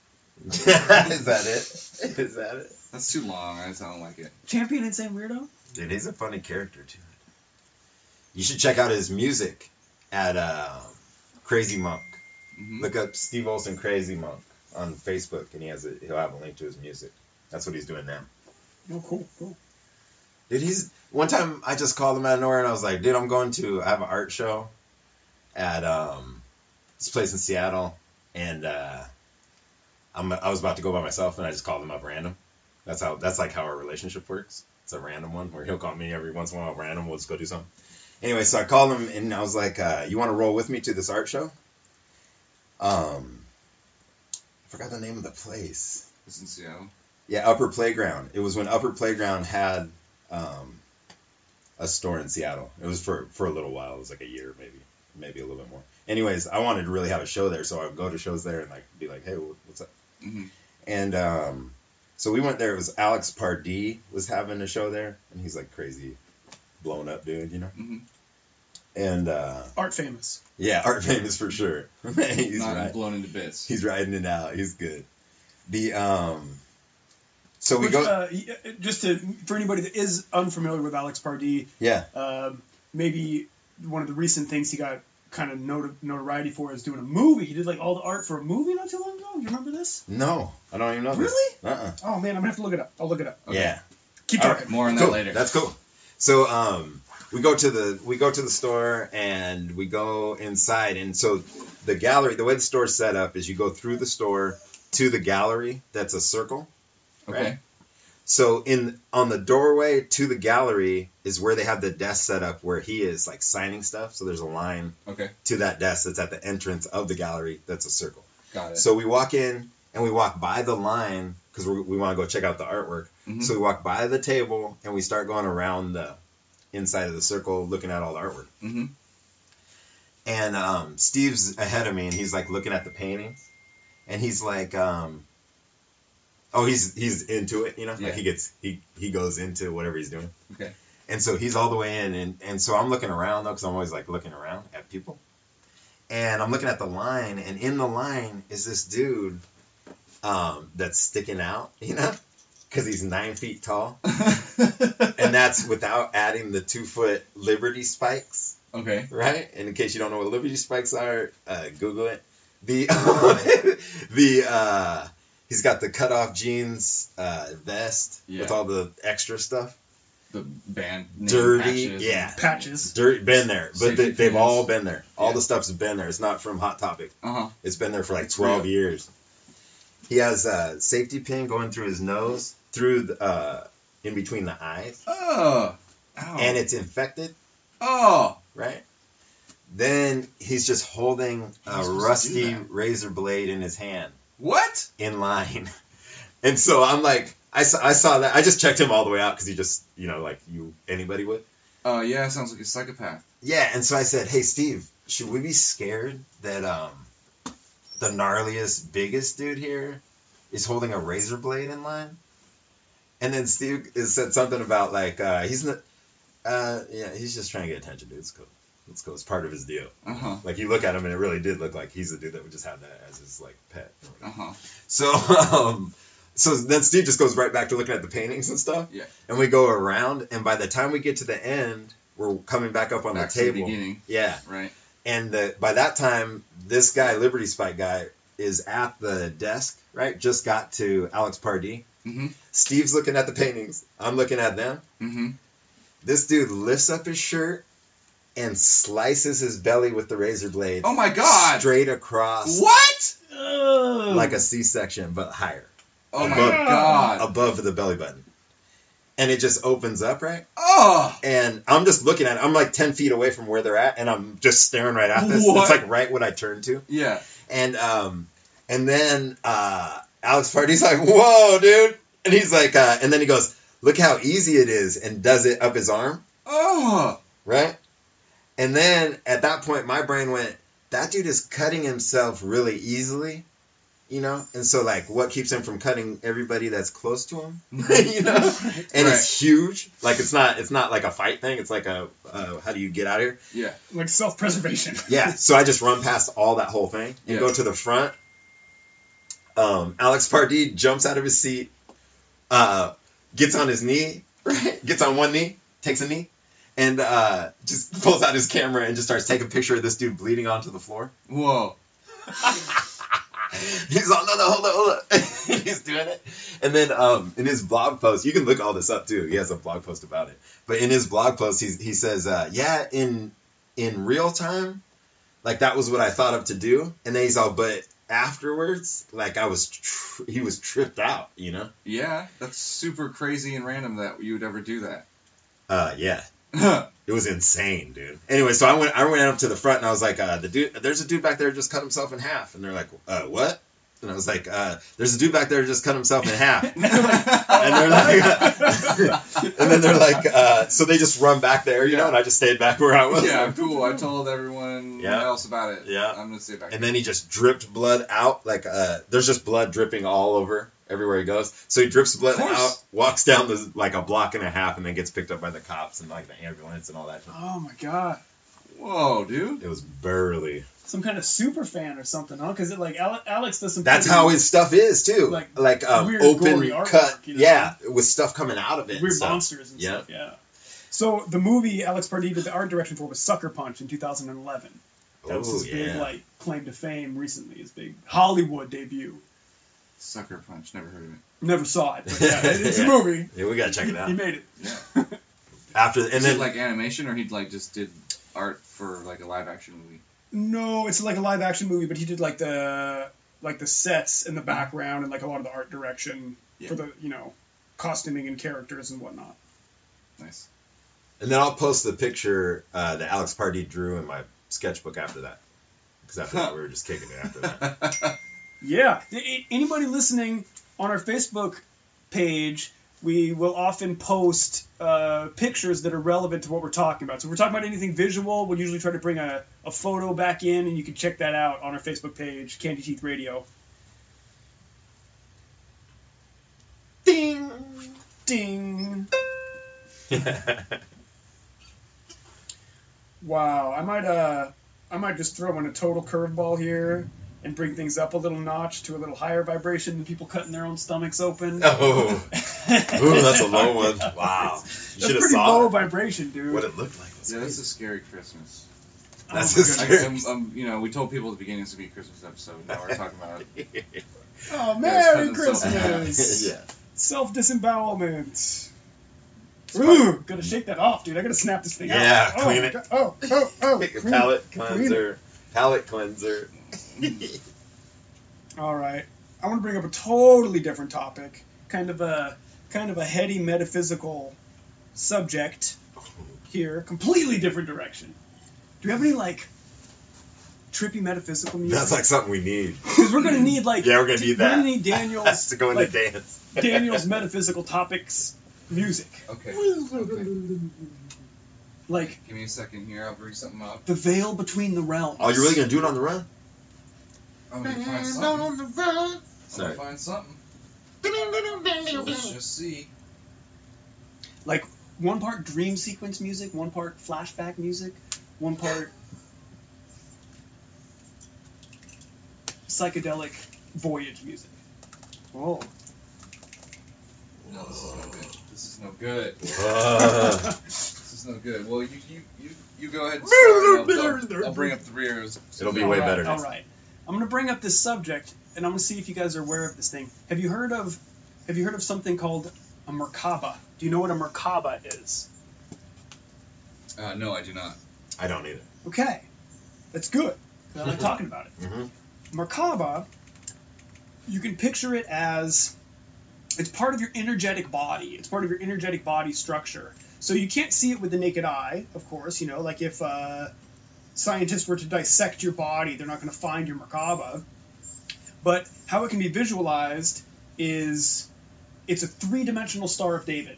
Is that it? Is that it? That's too long. I don't like it. Champion insane weirdo? Dude, he's a funny character, too. You should check out his music at Crazy Monk. Mm-hmm. Look up Steve Olson Crazy Monk on Facebook, and he'll have a link to his music. That's what he's doing now. Oh, cool. Dude, one time I just called him out of nowhere, and I was like, dude, I have an art show at this place in Seattle, and I was about to go by myself, and I just called him up random. That's like how our relationship works. It's a random one where he'll call me every once in a while random. We'll just go do something. Anyway, so I called him, and I was like, you want to roll with me to this art show? I forgot the name of the place. It's in Seattle? Yeah, Upper Playground. It was when Upper Playground had a store in Seattle. It was for a little while. It was like a year, maybe a little bit more. Anyways, I wanted to really have a show there, so I would go to shows there and like be like, hey, what's up? Mm-hmm. And so we went there. It was Alex Pardee was having a show there, and he's like crazy, blown up dude, you know. Mm-hmm. And art famous. Yeah, art famous for sure. He's not blown into bits. He's riding it out. He's good. So we go just for anybody that is unfamiliar with Alex Pardee. Yeah. Maybe one of the recent things he got kind of notoriety for is doing a movie. He did like all the art for a movie not too long ago. You remember this? No, I don't even know. Really? This. Oh man, I'm gonna have to look it up. I'll look it up. Okay. Yeah. Keep talking. More on that later. That's cool. So we go to the store and we go inside, and so the gallery, the way the store's set up is you go through the store to the gallery that's a circle. Okay. Right? So on the doorway to the gallery is where they have the desk set up where he is like signing stuff. So there's a line to that desk that's at the entrance of the gallery that's a circle. Got it. So we walk in and we walk by the line because we want to go check out the artwork. Mm-hmm. So we walk by the table and we start going around the inside of the circle looking at all the artwork. Mm-hmm. And Steve's ahead of me and he's like looking at the paintings and he's like... he's into it, you know? Yeah. Like he goes into whatever he's doing. Okay. And so he's all the way in, and so I'm looking around, though, because I'm always, like, looking around at people. And I'm looking at the line, and in the line is this dude that's sticking out, you know? Because he's 9 feet tall. And that's without adding the 2-foot Liberty spikes. Okay. Right? And in case you don't know what Liberty spikes are, Google it. He's got the cutoff jeans vest with all the extra stuff. The band dirty, patches. Dirty, been there, but they've all been there. All the stuff's been there. It's not from Hot Topic. It's been there for like 12 years. He has a safety pin going through his nose, through in between the eyes. Oh, and it's infected. Oh, right. Then he's just holding a rusty razor blade in his hand. What? In line. And so I'm like, I saw that. I just checked him all the way out because he just, like anybody would. Oh, yeah, sounds like a psychopath. Yeah, and so I said, hey, Steve, should we be scared that the gnarliest, biggest dude here is holding a razor blade in line? And then Steve said something about, like, he's just trying to get attention, dude. It's cool. It's cool. It's part of his deal. Like, you look at him, and it really did look like he's the dude that would just have that as his, like, pet. So then Steve just goes right back to looking at the paintings and stuff. Yeah. And we go around, and by the time we get to the end, we're coming back up on the table. To the beginning. Yeah. Right. And by that time, this guy, Liberty Spike guy, is at the desk, right? Just got to Alex Pardee. Mm-hmm. Steve's looking at the paintings. I'm looking at them. Mm-hmm. This dude lifts up his shirt and slices his belly with the razor blade. Oh my God! Straight across. What? Like a C-section, but higher. Oh my Above- God! Above the belly button. And it just opens up, right? Oh! And I'm just looking at it. I'm like 10 feet away from where they're at, and I'm just staring right at this. What? It's like right what I turned to. Yeah. And then Alex Pardee's like, whoa, dude. And he's like, and then he goes, look how easy it is, and does it up his arm. Oh! Right? And then at that point, my brain went, that dude is cutting himself really easily, you know? And so, like, what keeps him from cutting everybody that's close to him, you know? And it's huge. Like, it's not like a fight thing. It's like a, how do you get out of here? Yeah. Like self-preservation. Yeah. So I just run past all that whole thing and go to the front. Alex Pardee jumps out of his seat, gets on his knee, right? Gets on one knee, takes a knee, and just pulls out his camera and just starts taking a picture of this dude bleeding onto the floor. Whoa. He's like, no, hold up. He's doing it. And then in his blog post, you can look all this up too. He has a blog post about it. But in his blog post, he says, yeah, in real time, like that was what I thought of to do. And then he's all, but afterwards, like he was tripped out, you know? Yeah, that's super crazy and random that you would ever do that. Yeah. It was insane, dude. Anyway, so I went up to the front and I was like, there's a dude back there who just cut himself in half. And they're like, what? And I was like, there's a dude back there who just cut himself in half. And they're like, so they just run back there, you know, and I just stayed back where I was. Yeah, cool. I told everyone else about it. Yeah. I'm going to stay back And then he just dripped blood out. Like, there's just blood dripping all over everywhere he goes. So he drips blood out, walks down like a block and a half, and then gets picked up by the cops and like the ambulance and all that. Oh my God. Whoa, dude. It was burly. Some kind of super fan or something, huh? Because like Alex does some. That's how his stuff is too. Like weird, open gory artwork, cut, you know? yeah, with stuff coming out of it. Weird monsters and stuff. Yeah. So the movie Alex Pardee did the art direction for was Sucker Punch in 2011. That was his big like claim to fame recently. His big Hollywood debut. Sucker Punch. Never heard of it. Never saw it, but yeah, it's a movie. Yeah, we gotta check it out. He made it. Yeah. And then like animation, or he like just did art for like a live action movie. No, it's like a live action movie, but he did like the sets in the background and like a lot of the art direction for the costuming and characters and whatnot. Nice. And then I'll post the picture that Alex Pardee drew in my sketchbook after that, because after that we were just kicking it after that. Yeah. Anybody listening on our Facebook page, we will often post pictures that are relevant to what we're talking about. So if we're talking about anything visual, we'll usually try to bring a photo back in, and you can check that out on our Facebook page, Candy Teeth Radio. Ding! Ding! Wow, I might just throw in a total curveball here and bring things up a little notch to a little higher vibration than people cutting their own stomachs open. Oh, ooh, that's a low one. Wow, you should have pretty saw low vibration, dude. what it looked like. Yeah, that's a scary Christmas. That's a scary. We told people at the beginning this would be a Christmas episode. Now we're talking about it. Oh, Merry Christmas! Yeah. Self-disembowelment. Ooh, gotta shake that off, dude. I gotta snap this thing out. Yeah, clean it. Oh. Palate cleanser. Palate cleanser. All right. I want to bring up a totally different topic. Kind of a heady metaphysical subject here. Completely different direction. Do you have any like trippy metaphysical music? That's like something we need. Because we're gonna need like we're gonna need that. We're gonna need Daniel's to go into dance. Daniel's metaphysical topics music. Okay. Like, give me a second here. I'll bring something up. The veil between the realms. Oh, you're really gonna do it on the run? I'm gonna find something. On the run. I'm gonna find something. So let's just see. Like one part dream sequence music, one part flashback music, one part psychedelic voyage music. Oh. No, this is no good. This is no good. This is no good. Well, you go ahead and start. I'll bring up the rears. It'll be way better. All right. I'm going to bring up this subject, and I'm going to see if you guys are aware of this thing. Have you heard of something called a Merkaba? Do you know what a Merkaba is? No, I do not. I don't either. Okay. That's good. I like talking about it. Mm-hmm. Merkaba, you can picture it as it's part of your energetic body. It's part of your energetic body structure. So you can't see it with the naked eye, of course. You know, like if scientists were to dissect your body, they're not going to find your Merkaba. But how it can be visualized is it's a three-dimensional Star of David.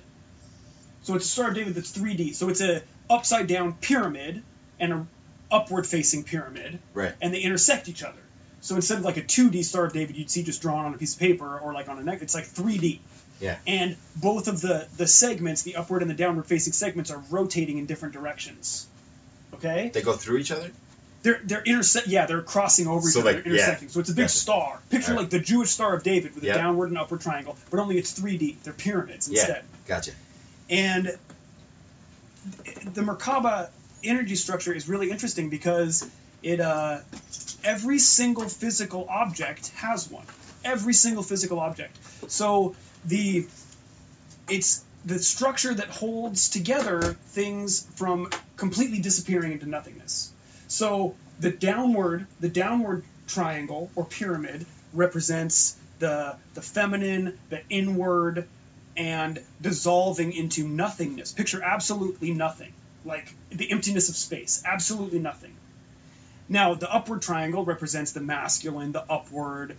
So it's a Star of David that's 3D. So it's a upside-down pyramid and a upward-facing pyramid. Right. And they intersect each other. So instead of like a 2D Star of David you'd see just drawn on a piece of paper or like on a neck, it's like 3D. Yeah. And both of the segments, the upward and the downward-facing segments, are rotating in different directions. Okay? They go through each other? They're crossing over each other, they're intersecting. So it's a big star. Picture like the Jewish Star of David with a downward and upward triangle, but only it's 3D. They're pyramids instead. Gotcha. And the Merkaba energy structure is really interesting because it every single physical object has one. Every single physical object. So it's the structure that holds together things from completely disappearing into nothingness. So the downward triangle or pyramid represents the feminine, the inward, and dissolving into nothingness. Picture absolutely nothing, like the emptiness of space, absolutely nothing. Now the upward triangle represents the masculine, the upward,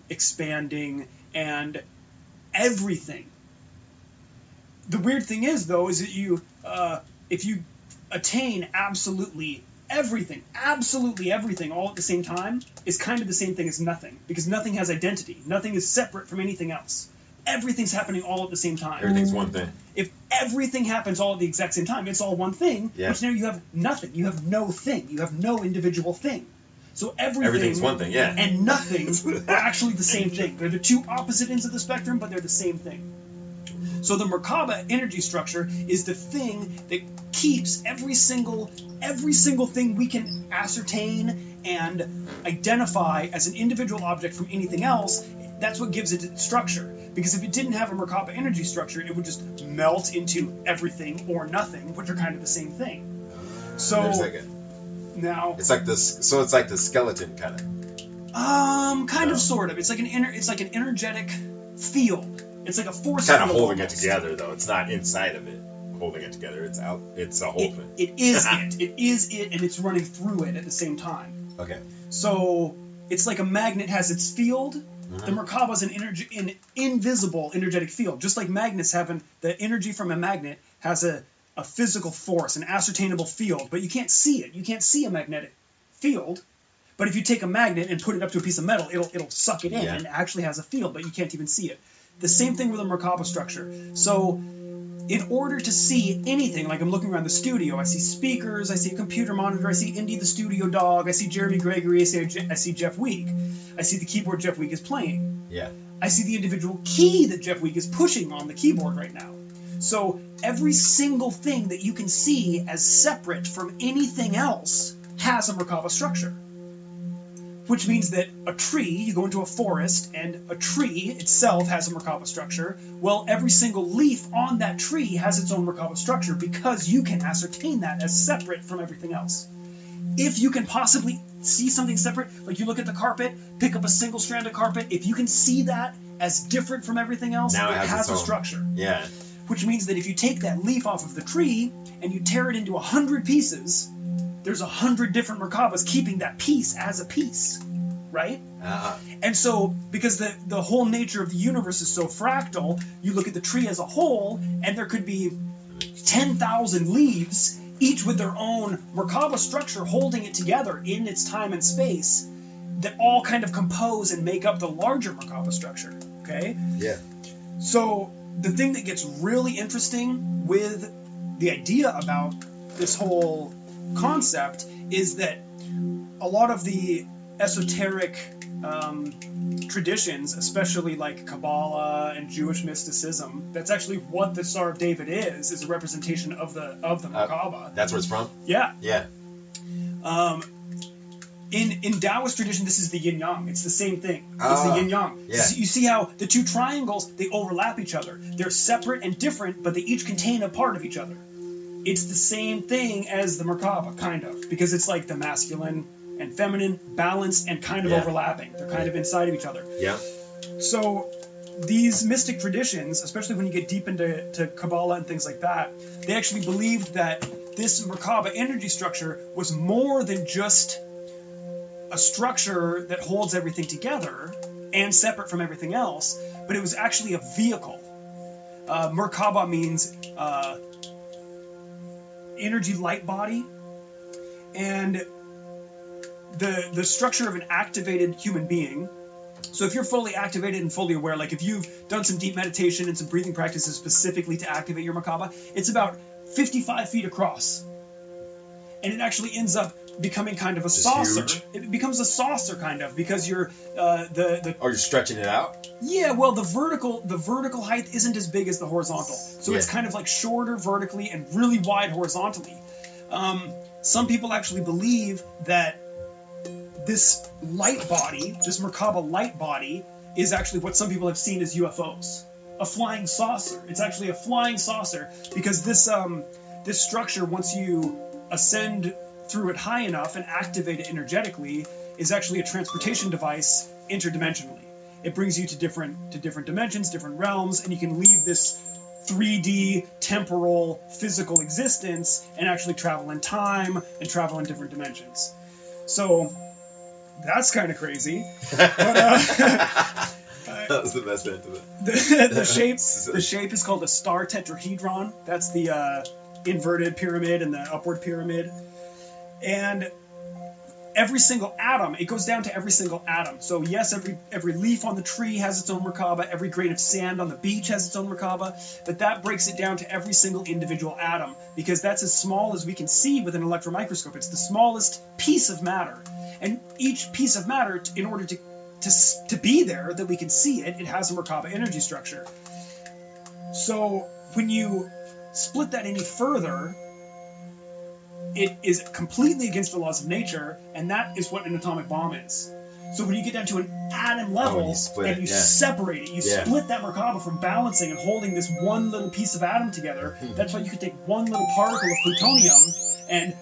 expanding, and everything. The weird thing is, though, is that if you attain absolutely everything all at the same time, is kind of the same thing as nothing, because nothing has identity. Nothing is separate from anything else. Everything's happening all at the same time. Everything's one thing. If everything happens all at the exact same time, it's all one thing, which now you have nothing. You have no thing. You have no individual thing. So everything's one thing, and nothing are actually the same thing. They're the two opposite ends of the spectrum, but they're the same thing. So the Merkaba energy structure is the thing that keeps every single thing we can ascertain and identify as an individual object from anything else. That's what gives it its structure. Because if it didn't have a Merkaba energy structure, it would just melt into everything or nothing, which are kind of the same thing. So now it's like this. So it's like the skeleton kind of. Kind of, sort of. It's like an energetic field. It's like a force. Kind of holding it together, though. It's not inside of it holding it together. It's out. It's a whole thing. It is it. It is it, and it's running through it at the same time. Okay. So it's like a magnet has its field. The Merkaba is an invisible energetic field. Just like magnets have the energy from a magnet has a physical force, an ascertainable field, but you can't see it. You can't see a magnetic field. But if you take a magnet and put it up to a piece of metal, it'll suck it in, and it actually has a field, but you can't even see it. The same thing with a Merkaba structure. So in order to see anything, like I'm looking around the studio, I see speakers, I see a computer monitor, I see Indy the studio dog, I see Jeremy Gregory, I see Jeff Week. I see the keyboard Jeff Week is playing. Yeah. I see the individual key that Jeff Week is pushing on the keyboard right now. So every single thing that you can see as separate from anything else has a Merkaba structure. Which means that a tree, you go into a forest, and a tree itself has a Merkaba structure. Well, every single leaf on that tree has its own Merkaba structure because you can ascertain that as separate from everything else. If you can possibly see something separate, like you look at the carpet, pick up a single strand of carpet, if you can see that as different from everything else, now it has a structure. Yeah. Which means that if you take that leaf off of the tree and you tear it into 100 pieces, there's 100 different Merkabas keeping that piece as a piece, right? And so, because the whole nature of the universe is so fractal, you look at the tree as a whole, and there could be 10,000 leaves, each with their own Merkaba structure holding it together in its time and space, that all kind of compose and make up the larger Merkaba structure, okay? Yeah. So the thing that gets really interesting with the idea about this whole concept is that a lot of the esoteric traditions, especially like Kabbalah and Jewish mysticism, that's actually what the Star of David is a representation of the Merkaba. That's where it's from? Yeah. Yeah. in Taoist tradition, this is the yin yang. It's the same thing. It's the yin yang. Yeah. So you see how the two triangles, they overlap each other. They're separate and different, but they each contain a part of each other. It's the same thing as the Merkaba, kind of, because it's like the masculine and feminine, balanced and kind of overlapping. They're kind of inside of each other. Yeah. So these mystic traditions, especially when you get deep into Kabbalah and things like that, they actually believed that this Merkaba energy structure was more than just a structure that holds everything together and separate from everything else, but it was actually a vehicle. Merkaba means energy light body, and the structure of an activated human being. So if you're fully activated and fully aware, like if you've done some deep meditation and some breathing practices specifically to activate your Merkaba, it's about 55 feet across. And it actually ends up becoming kind of a saucer. Huge. It becomes a saucer kind of, because you're Oh, you're stretching it out? yeah, well, the vertical height isn't as big as the horizontal. So it's kind of like shorter vertically and really wide horizontally. Some people actually believe that this light body, this Merkaba light body, is actually what some people have seen as UFOs. A flying saucer. It's actually a flying saucer, because this structure, once you ascend through it high enough and activate it energetically, is actually a transportation device interdimensionally. It brings you to different dimensions, different realms, and you can leave this 3D temporal physical existence and actually travel in time and travel in different dimensions. So that's kind of crazy. But, that was the best end of it. The shape is called a star tetrahedron. That's the inverted pyramid and the upward pyramid. And every single atom, it goes down to every single atom. So yes, every leaf on the tree has its own Merkaba, every grain of sand on the beach has its own Merkaba, but that breaks it down to every single individual atom, because that's as small as we can see with an electron microscope. It's the smallest piece of matter. And each piece of matter, in order to be there, that we can see it, it has a Merkaba energy structure. So when you split that any further, it is completely against the laws of nature, and that is what an atomic bomb is. So when you get down to an atom level and you separate it, you split that Merkaba from balancing and holding this one little piece of atom together. That's why you could take one little particle of plutonium and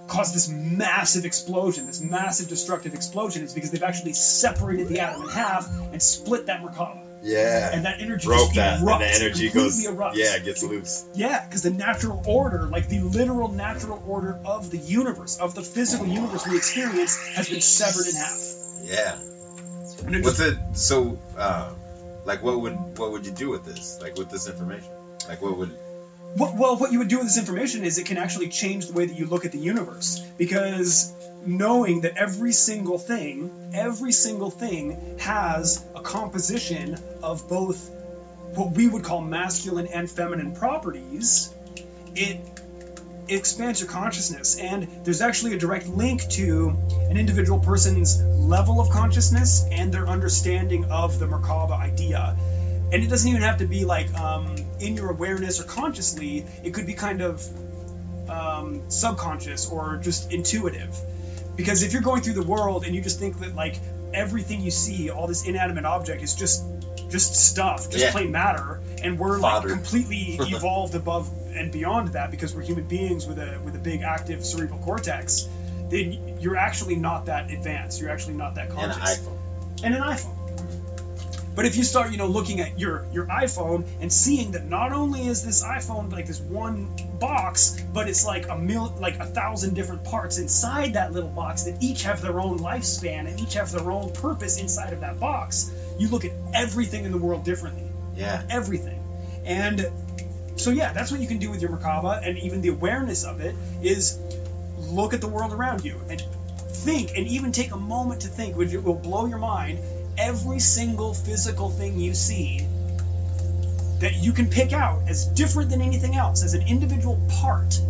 cause this massive explosion, this massive destructive explosion. Is because they've actually separated the atom in half and split that Merkaba. Yeah. And that energy broke just that, erupts, and the energy goes, erupts. yeah, it gets loose. Yeah, because the natural order, like the literal natural order of the universe, of the physical universe we experience, has been severed in half. Yeah. What's it? So, like, what would you do with this? Like, with this information? Like, what would? Well, what you would do with this information is it can actually change the way that you look at the universe, because knowing that every single thing has a composition of both what we would call masculine and feminine properties, it expands your consciousness. And there's actually a direct link to an individual person's level of consciousness and their understanding of the Merkaba idea. And it doesn't even have to be like in your awareness or consciously. It could be kind of subconscious or just intuitive. Because if you're going through the world and you just think that like everything you see, all this inanimate object is just stuff, just plain matter, and we're like completely evolved above and beyond that because we're human beings with a big active cerebral cortex, then you're actually not that advanced. You're actually not that conscious. And an iPhone. But if you start, looking at your iPhone and seeing that not only is this iPhone like this one box, but it's like 1,000 different parts inside that little box that each have their own lifespan and each have their own purpose inside of that box, you look at everything in the world differently. Yeah. Everything. And so yeah, that's what you can do with your Merkaba, and even the awareness of it is look at the world around you and think, and even take a moment to think, which will blow your mind. Every single physical thing you see that you can pick out as different than anything else, as an individual part,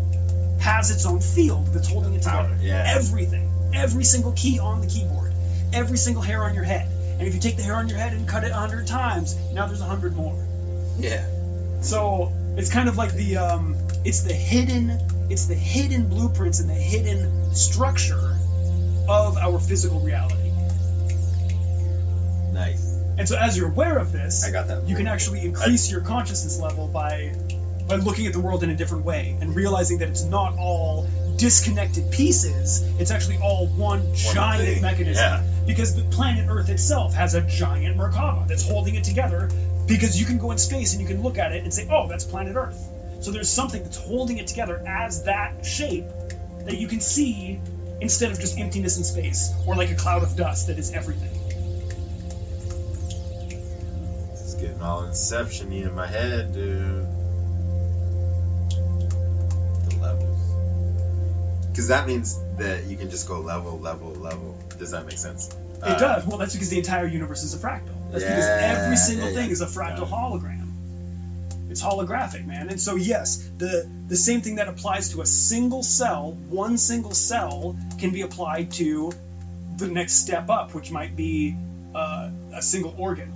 has its own field that's holding it together. Yeah. Everything. Every single key on the keyboard. Every single hair on your head. And if you take the hair on your head and cut it 100 times, now there's 100 more. Yeah. So it's kind of like it's the hidden blueprints and the hidden structure of our physical reality. Nice. And so as you're aware of this, I got that. you can actually increase your consciousness level by looking at the world in a different way and realizing that it's not all disconnected pieces, it's actually all one giant thing. mechanism. Yeah. Because the planet Earth itself has a giant Merkaba that's holding it together, because you can go in space and you can look at it and say, oh, that's planet Earth. So there's something that's holding it together as that shape that you can see instead of just emptiness in space or like a cloud of dust that is everything. This is getting all Inception-y in my head, dude. The levels. Because that means that you can just go level. Does that make sense? It does. Well, that's because the entire universe is a fractal. That's because every single thing is a fractal hologram. It's holographic, man. And so, yes, the same thing that applies to a single cell, one single cell, can be applied to the next step up, which might be a single organ.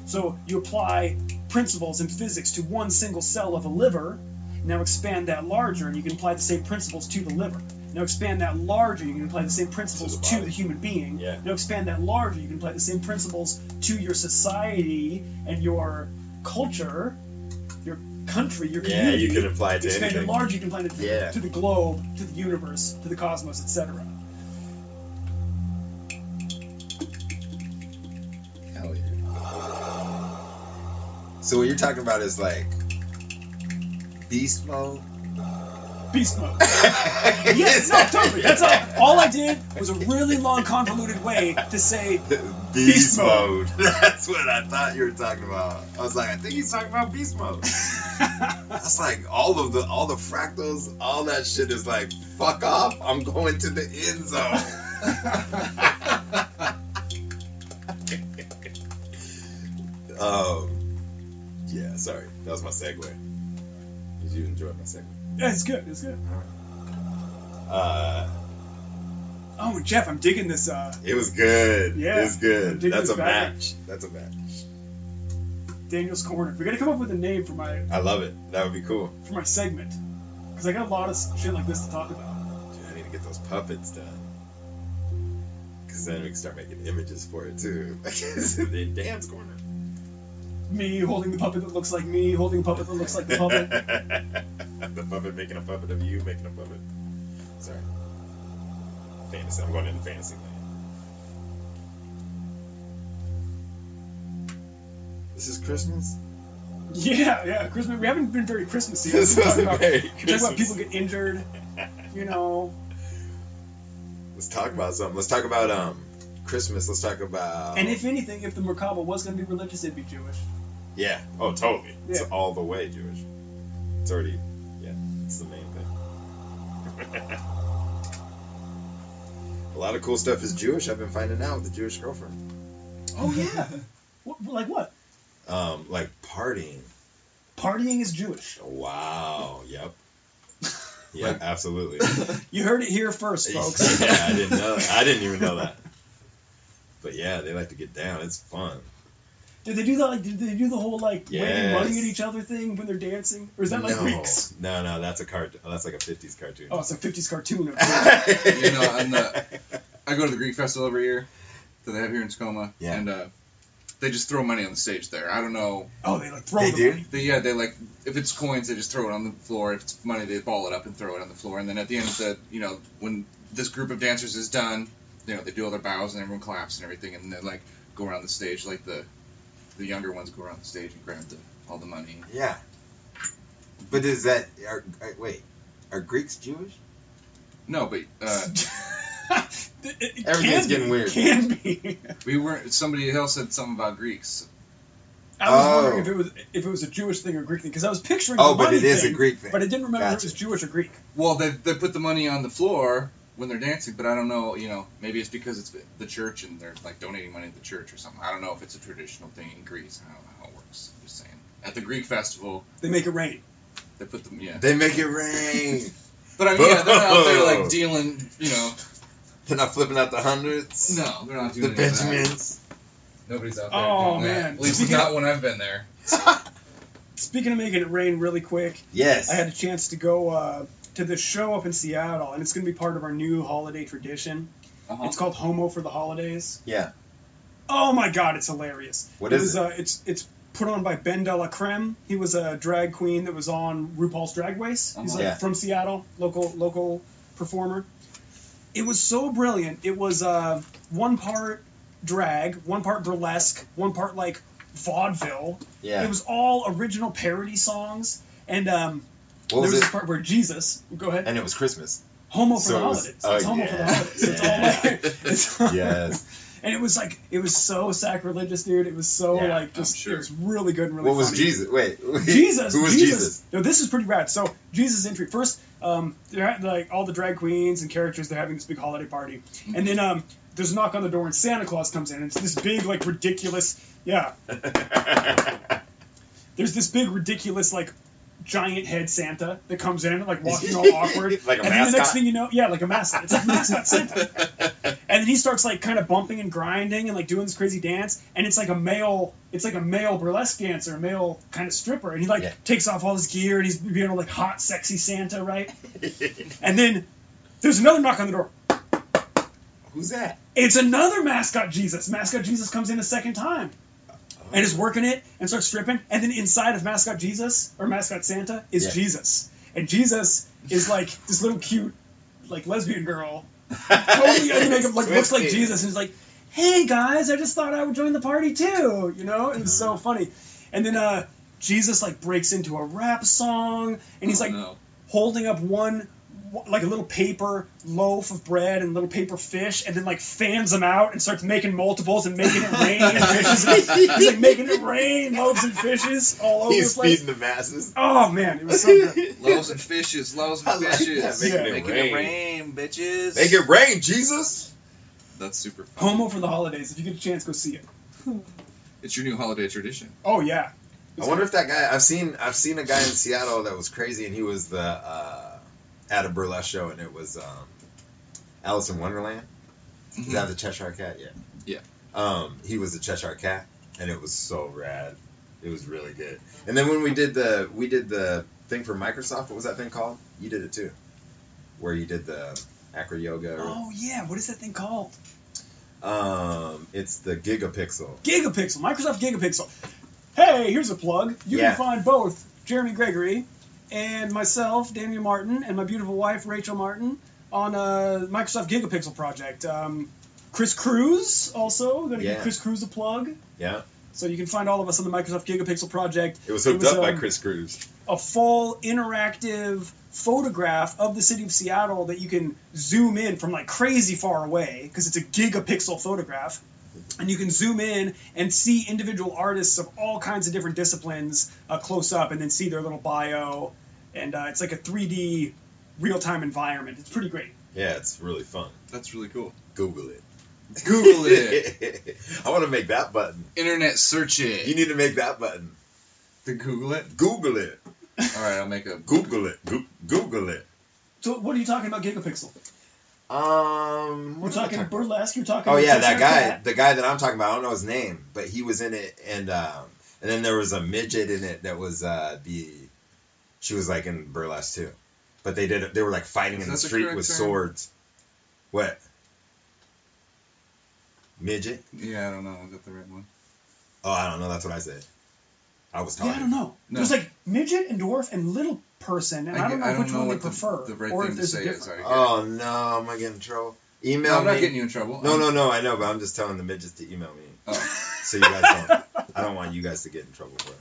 So you apply principles in physics to one single cell of a liver, now expand that larger, and you can apply the same principles to the liver. Now expand that larger, you can apply the same principles to the human being. Yeah. Now expand that larger, you can apply the same principles to your society and your culture, your country, your community. Yeah, you can apply it to expand anything. it larger, you can apply it to the globe, to the universe, to the cosmos, etc. Hell yeah. So what you're talking about is like beast mode? Beast mode. Yes, no, totally. That's all I did was a really long, convoluted way to say beast mode. That's what I thought you were talking about. I was like, I think he's talking about beast mode. That's like all the fractals, all that shit is like, fuck off, I'm going to the end zone. Yeah, sorry. That was my segue. Did you enjoy my segue? Yeah, it's good. It's good. Oh, Jeff, I'm digging this. it was good. Yeah, It was good. That's a back. match. That's a match. Daniel's Corner. We gotta come up with a name for my I love it. That would be cool. segment, because I got a lot of shit like this to talk about. Dude, I need to get those puppets done. Because then we can start making images for it too. In Dan's Corner. Me holding the puppet that looks like me, holding a puppet that looks like the puppet. The puppet making a puppet of you making a puppet. Sorry. Fantasy. I'm going into fantasy land. This is Christmas? Yeah, Christmas. We haven't been very Christmassy. This wasn't very Talking about people get injured, you know. Let's talk about something. Let's talk about Christmas. Let's talk about. And if anything, if the Merkaba was going to be religious, it'd be Jewish. Yeah. Oh, totally. Yeah. It's all the way Jewish. It's already. Yeah. It's the main thing. A lot of cool stuff is Jewish. I've been finding out with the Jewish girlfriend. Oh yeah. Like what? Like partying. Partying is Jewish. Wow. Yep. Yeah, absolutely. You heard it here first, folks. Yeah, I didn't know that. I didn't even know that. But yeah, they like to get down. It's fun. Did they do that? Like, did they do the whole like waving Yes. money at each other thing when they're dancing, or is that like Greeks? No, that's a cartoon. That's like a '50s cartoon. Oh, it's a '50s cartoon. Of You know, I go to the Greek festival every year that they have here in Tacoma, Yeah. and they just throw money on the stage there. I don't know. Oh, they like throw They the do? money. They like, if it's coins, they just throw it on the floor. If it's money, they ball it up and throw it on the floor. And then at the end of the, when this group of dancers is done, they do all their bows and everyone claps and everything, and they like go around the stage like the younger ones go around the stage and grab all the money. Yeah. But is that are Greeks Jewish? No, but It Everything's can getting be. weird. Can be. we weren't. Somebody else said something about Greeks. I was wondering if it was a Jewish thing or Greek thing, because I was picturing the Oh, but money it is thing, a Greek thing. but I didn't remember if Gotcha. it was Jewish or Greek. Well, they put the money on the floor when they're dancing, but I don't know. Maybe it's because it's the church and they're like donating money to the church or something. I don't know if it's a traditional thing in Greece. I don't know how it works. I'm just saying. At the Greek festival, They make it rain. they put them. Yeah. They make it rain. But I mean, yeah, they're not out there like dealing. They're not flipping out the hundreds. No, they're not The doing any of that. Benjamins. Nobody's out there. Oh, doing that. man. At least Speaking not of- when I've been there. Speaking of making it rain really quick, Yes. I had a chance to go to this show up in Seattle, and it's going to be part of our new holiday tradition. It's called Homo for the Holidays. Yeah. Oh my god, it's hilarious. What is it? It's put on by Ben De La Creme. He was a drag queen that was on RuPaul's Drag Race. He's from Seattle, local performer. It was so brilliant. It was one part drag, one part burlesque, one part like vaudeville. Yeah. It was all original parody songs. And there was this part where Jesus... Go ahead. And it was Christmas. Homo for the Holidays. It's Homo for the Holidays. It's all like... Yes. And it was so sacrilegious, dude. It was so it was really good and really funny. What was Jesus? Wait. Jesus. Who was Jesus? No, this is pretty rad. So Jesus' entry. First, they're like all the drag queens and characters, they're having this big holiday party. And then there's a knock on the door and Santa Claus comes in and it's this big, like, ridiculous there's this big, ridiculous, like, giant head Santa that comes in, like, walking all awkward. Like a and mascot? then the next thing you know, like a mascot. It's like mascot Santa. And then he starts, like, kind of bumping and grinding and, like, doing this crazy dance. And it's like a male burlesque dancer, a male kind of stripper. And he, like, takes off all his gear and he's being all, like, hot, sexy Santa, right? And then there's another knock on the door. Who's that? It's another mascot Jesus. Mascot Jesus comes in a second time. And is working it and starts stripping. And then inside of Mascot Jesus, or Mascot Santa, is Jesus. And Jesus is like this little cute, like, lesbian girl. Totally under makeup, like, looks like Jesus. And he's like, hey guys, I just thought I would join the party too. You know? And it's so funny. And then Jesus, like, breaks into a rap song. And he's holding up one, like, a little paper loaf of bread and a little paper fish, and then, like, fans them out and starts making multiples and making it rain and fishes. He's like making it rain, loaves and fishes all over the place. He's feeding the masses. Oh man, it was so good. Loaves and fishes, fishes. Making it rain, bitches. Make it rain, Jesus. That's super fun. Homo for the Holidays. If you get a chance, go see it. It's your new holiday tradition. Oh yeah. I wonder if that guy. I've seen a guy in Seattle that was crazy, and he was at a burlesque show, and it was Alice in Wonderland. Is that the Cheshire Cat? Yeah. He was the Cheshire Cat, and it was so rad. It was really good. And then when we did the thing for Microsoft, what was that thing called? You did it too, where you did the acro yoga. Oh yeah, what is that thing called? It's the Gigapixel. Microsoft Gigapixel. Hey, here's a plug. You can find both Jeremy Gregory and myself, Daniel Martin, and my beautiful wife, Rachel Martin, on a Microsoft Gigapixel project. Chris Cruz, also. Going to give Chris Cruz a plug. Yeah. So you can find all of us on the Microsoft Gigapixel project. It was hooked up by Chris Cruz. A full interactive photograph of the city of Seattle that you can zoom in from, like, crazy far away, because it's a gigapixel photograph. And you can zoom in and see individual artists of all kinds of different disciplines close up, and then see their little bio. And it's like a 3D real-time environment. It's pretty great. Yeah, it's really fun. That's really cool. Google it. Google it. I want to make that button. Internet search it. You need to make that button. To Google it? Google it. All right, I'll make a... Google it. Google it. So what are you talking about Gigapixel? We're talking burlesque. You're talking. Oh yeah, that guy. The guy that I'm talking about. I don't know his name, but he was in it, and then there was a midget in it that was She was like in burlesque too, but they were like fighting in the street with swords. What? Midget? Yeah, I don't know. Is that the right one? Oh, I don't know. That's what I said. I was talking. Yeah, I don't know. No. There's like midget and dwarf and little person, and I don't know which one they prefer. The right or thing if to there's say a is. Oh no, am I getting in trouble? Email me. I'm not getting you in trouble. No, I know, but I'm just telling the midgets to email me. Oh. So you guys don't. I don't want you guys to get in trouble for it.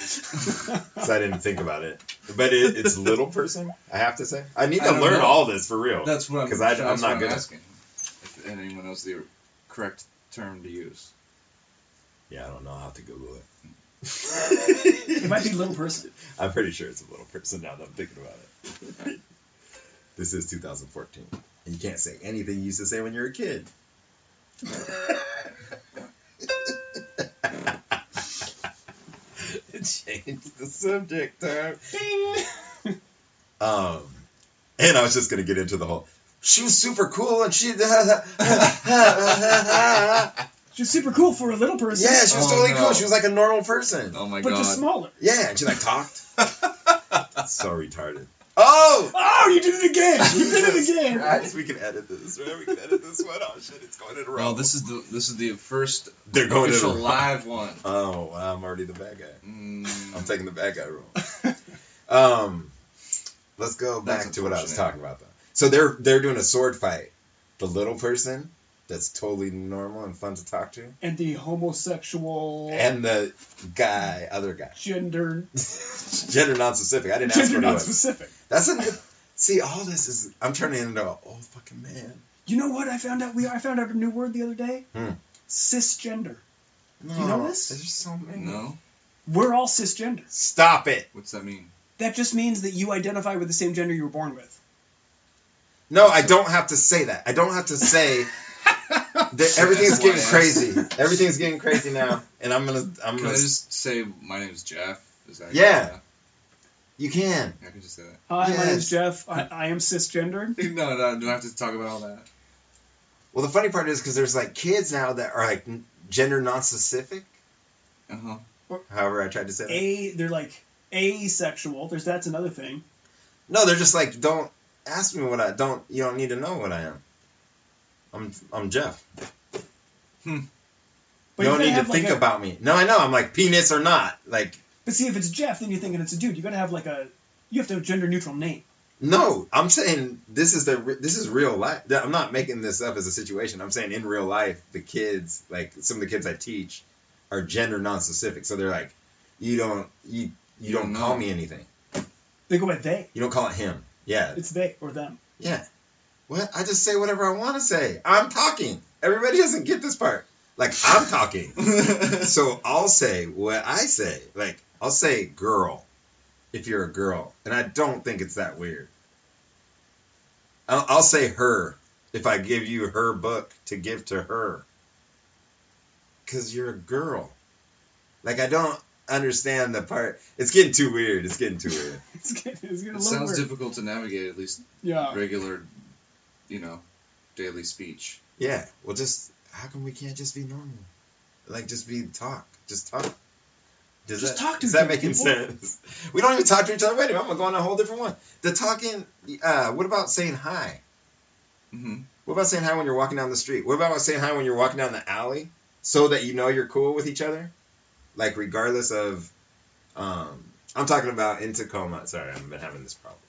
So I didn't think about it. But it's little person, I have to say. I need to learn all this for real. That's what because I'm not good asking. If anyone knows the correct term to use. Yeah, I don't know. I'll have to Google it. It might be little person. I'm pretty sure it's a little person now that I'm thinking about it. This is 2014. And you can't say anything you used to say when you were a kid. Change the subject time. And I was just going to get into the whole, she was super cool and she... She's super cool for a little person. Yeah, she was totally cool. She was like a normal person. Oh my god. But just smaller. Yeah, and she like talked. So retarded. Oh! Oh, you did it again! You did it again! Guys, we can edit this, right? We can edit this one. Oh shit, it's going in a row. Well, this is the first They're going official in a row. live one. Oh, wow, I'm already the bad guy. I'm taking the bad guy role. Let's go back That's to what I was unfortunate. talking about though. So they're doing a sword fight. The little person that's totally normal and fun to talk to, And the homosexual and the other guy, gender non-specific. I didn't ask gender what he was. non-specific. See, all this is I'm turning into an old fucking man. You know what I found out? I found out a new word the other day. Hmm. Cisgender. No, Do you know this? There's so many. No, We're all cisgender. Stop it. what's that mean? That just means that you identify with the same gender you were born with. No, I don't have to say that. I don't have to say that everything's getting SYS. crazy. Everything's getting crazy now, and I'm Can I gonna. just say my name's Jeff? Is that Yeah. You can. I can just say that. Hi, my Yes. name's Jeff. I am cisgendered. No, do I have to talk about all that? Well, the funny part is because there's like kids now that are like gender non-specific. However, I tried to say that. They're like asexual. That's another thing. No, they're just like, don't ask me what you don't need to know what I am. I'm Jeff. But You you don't gotta need to have, like, think about me. No, I know. I'm like penis or not. Like, But see, if it's Jeff, then you're thinking it's a dude. You gotta have you have to have a gender neutral name. no, I'm saying this is real life. I'm not making this up as a situation. I'm saying in real life, the kids, like some of the kids I teach, are gender non-specific. So they're like, you don't call me anything. They go by they. You don't call it him. Yeah. It's they or them. Yeah. What? I just say whatever I want to say. I'm talking. Everybody doesn't get this part. Like, I'm talking. So I'll say what I say. Like, I'll say girl if you're a girl. And I don't think it's that weird. I'll say her if I give you her book to give to her. Because you're a girl. Like, I don't understand the part. It's getting too weird. It's getting too weird. It's getting a It little sounds weird. difficult to navigate, at least Yeah. regular, daily speech. Yeah. Well, how come we can't just be normal? Like, just talk. Just talk. Just talk to Is each that other, making people. sense? We don't even talk to each other. Wait a minute, I'm going to go on a whole different one. The talking, what about saying hi? Mm-hmm. What about saying hi when you're walking down the street? What about saying hi when you're walking down the alley so that you know you're cool with each other? Like, regardless of, I'm talking about in Tacoma. Sorry, I've been having this problem.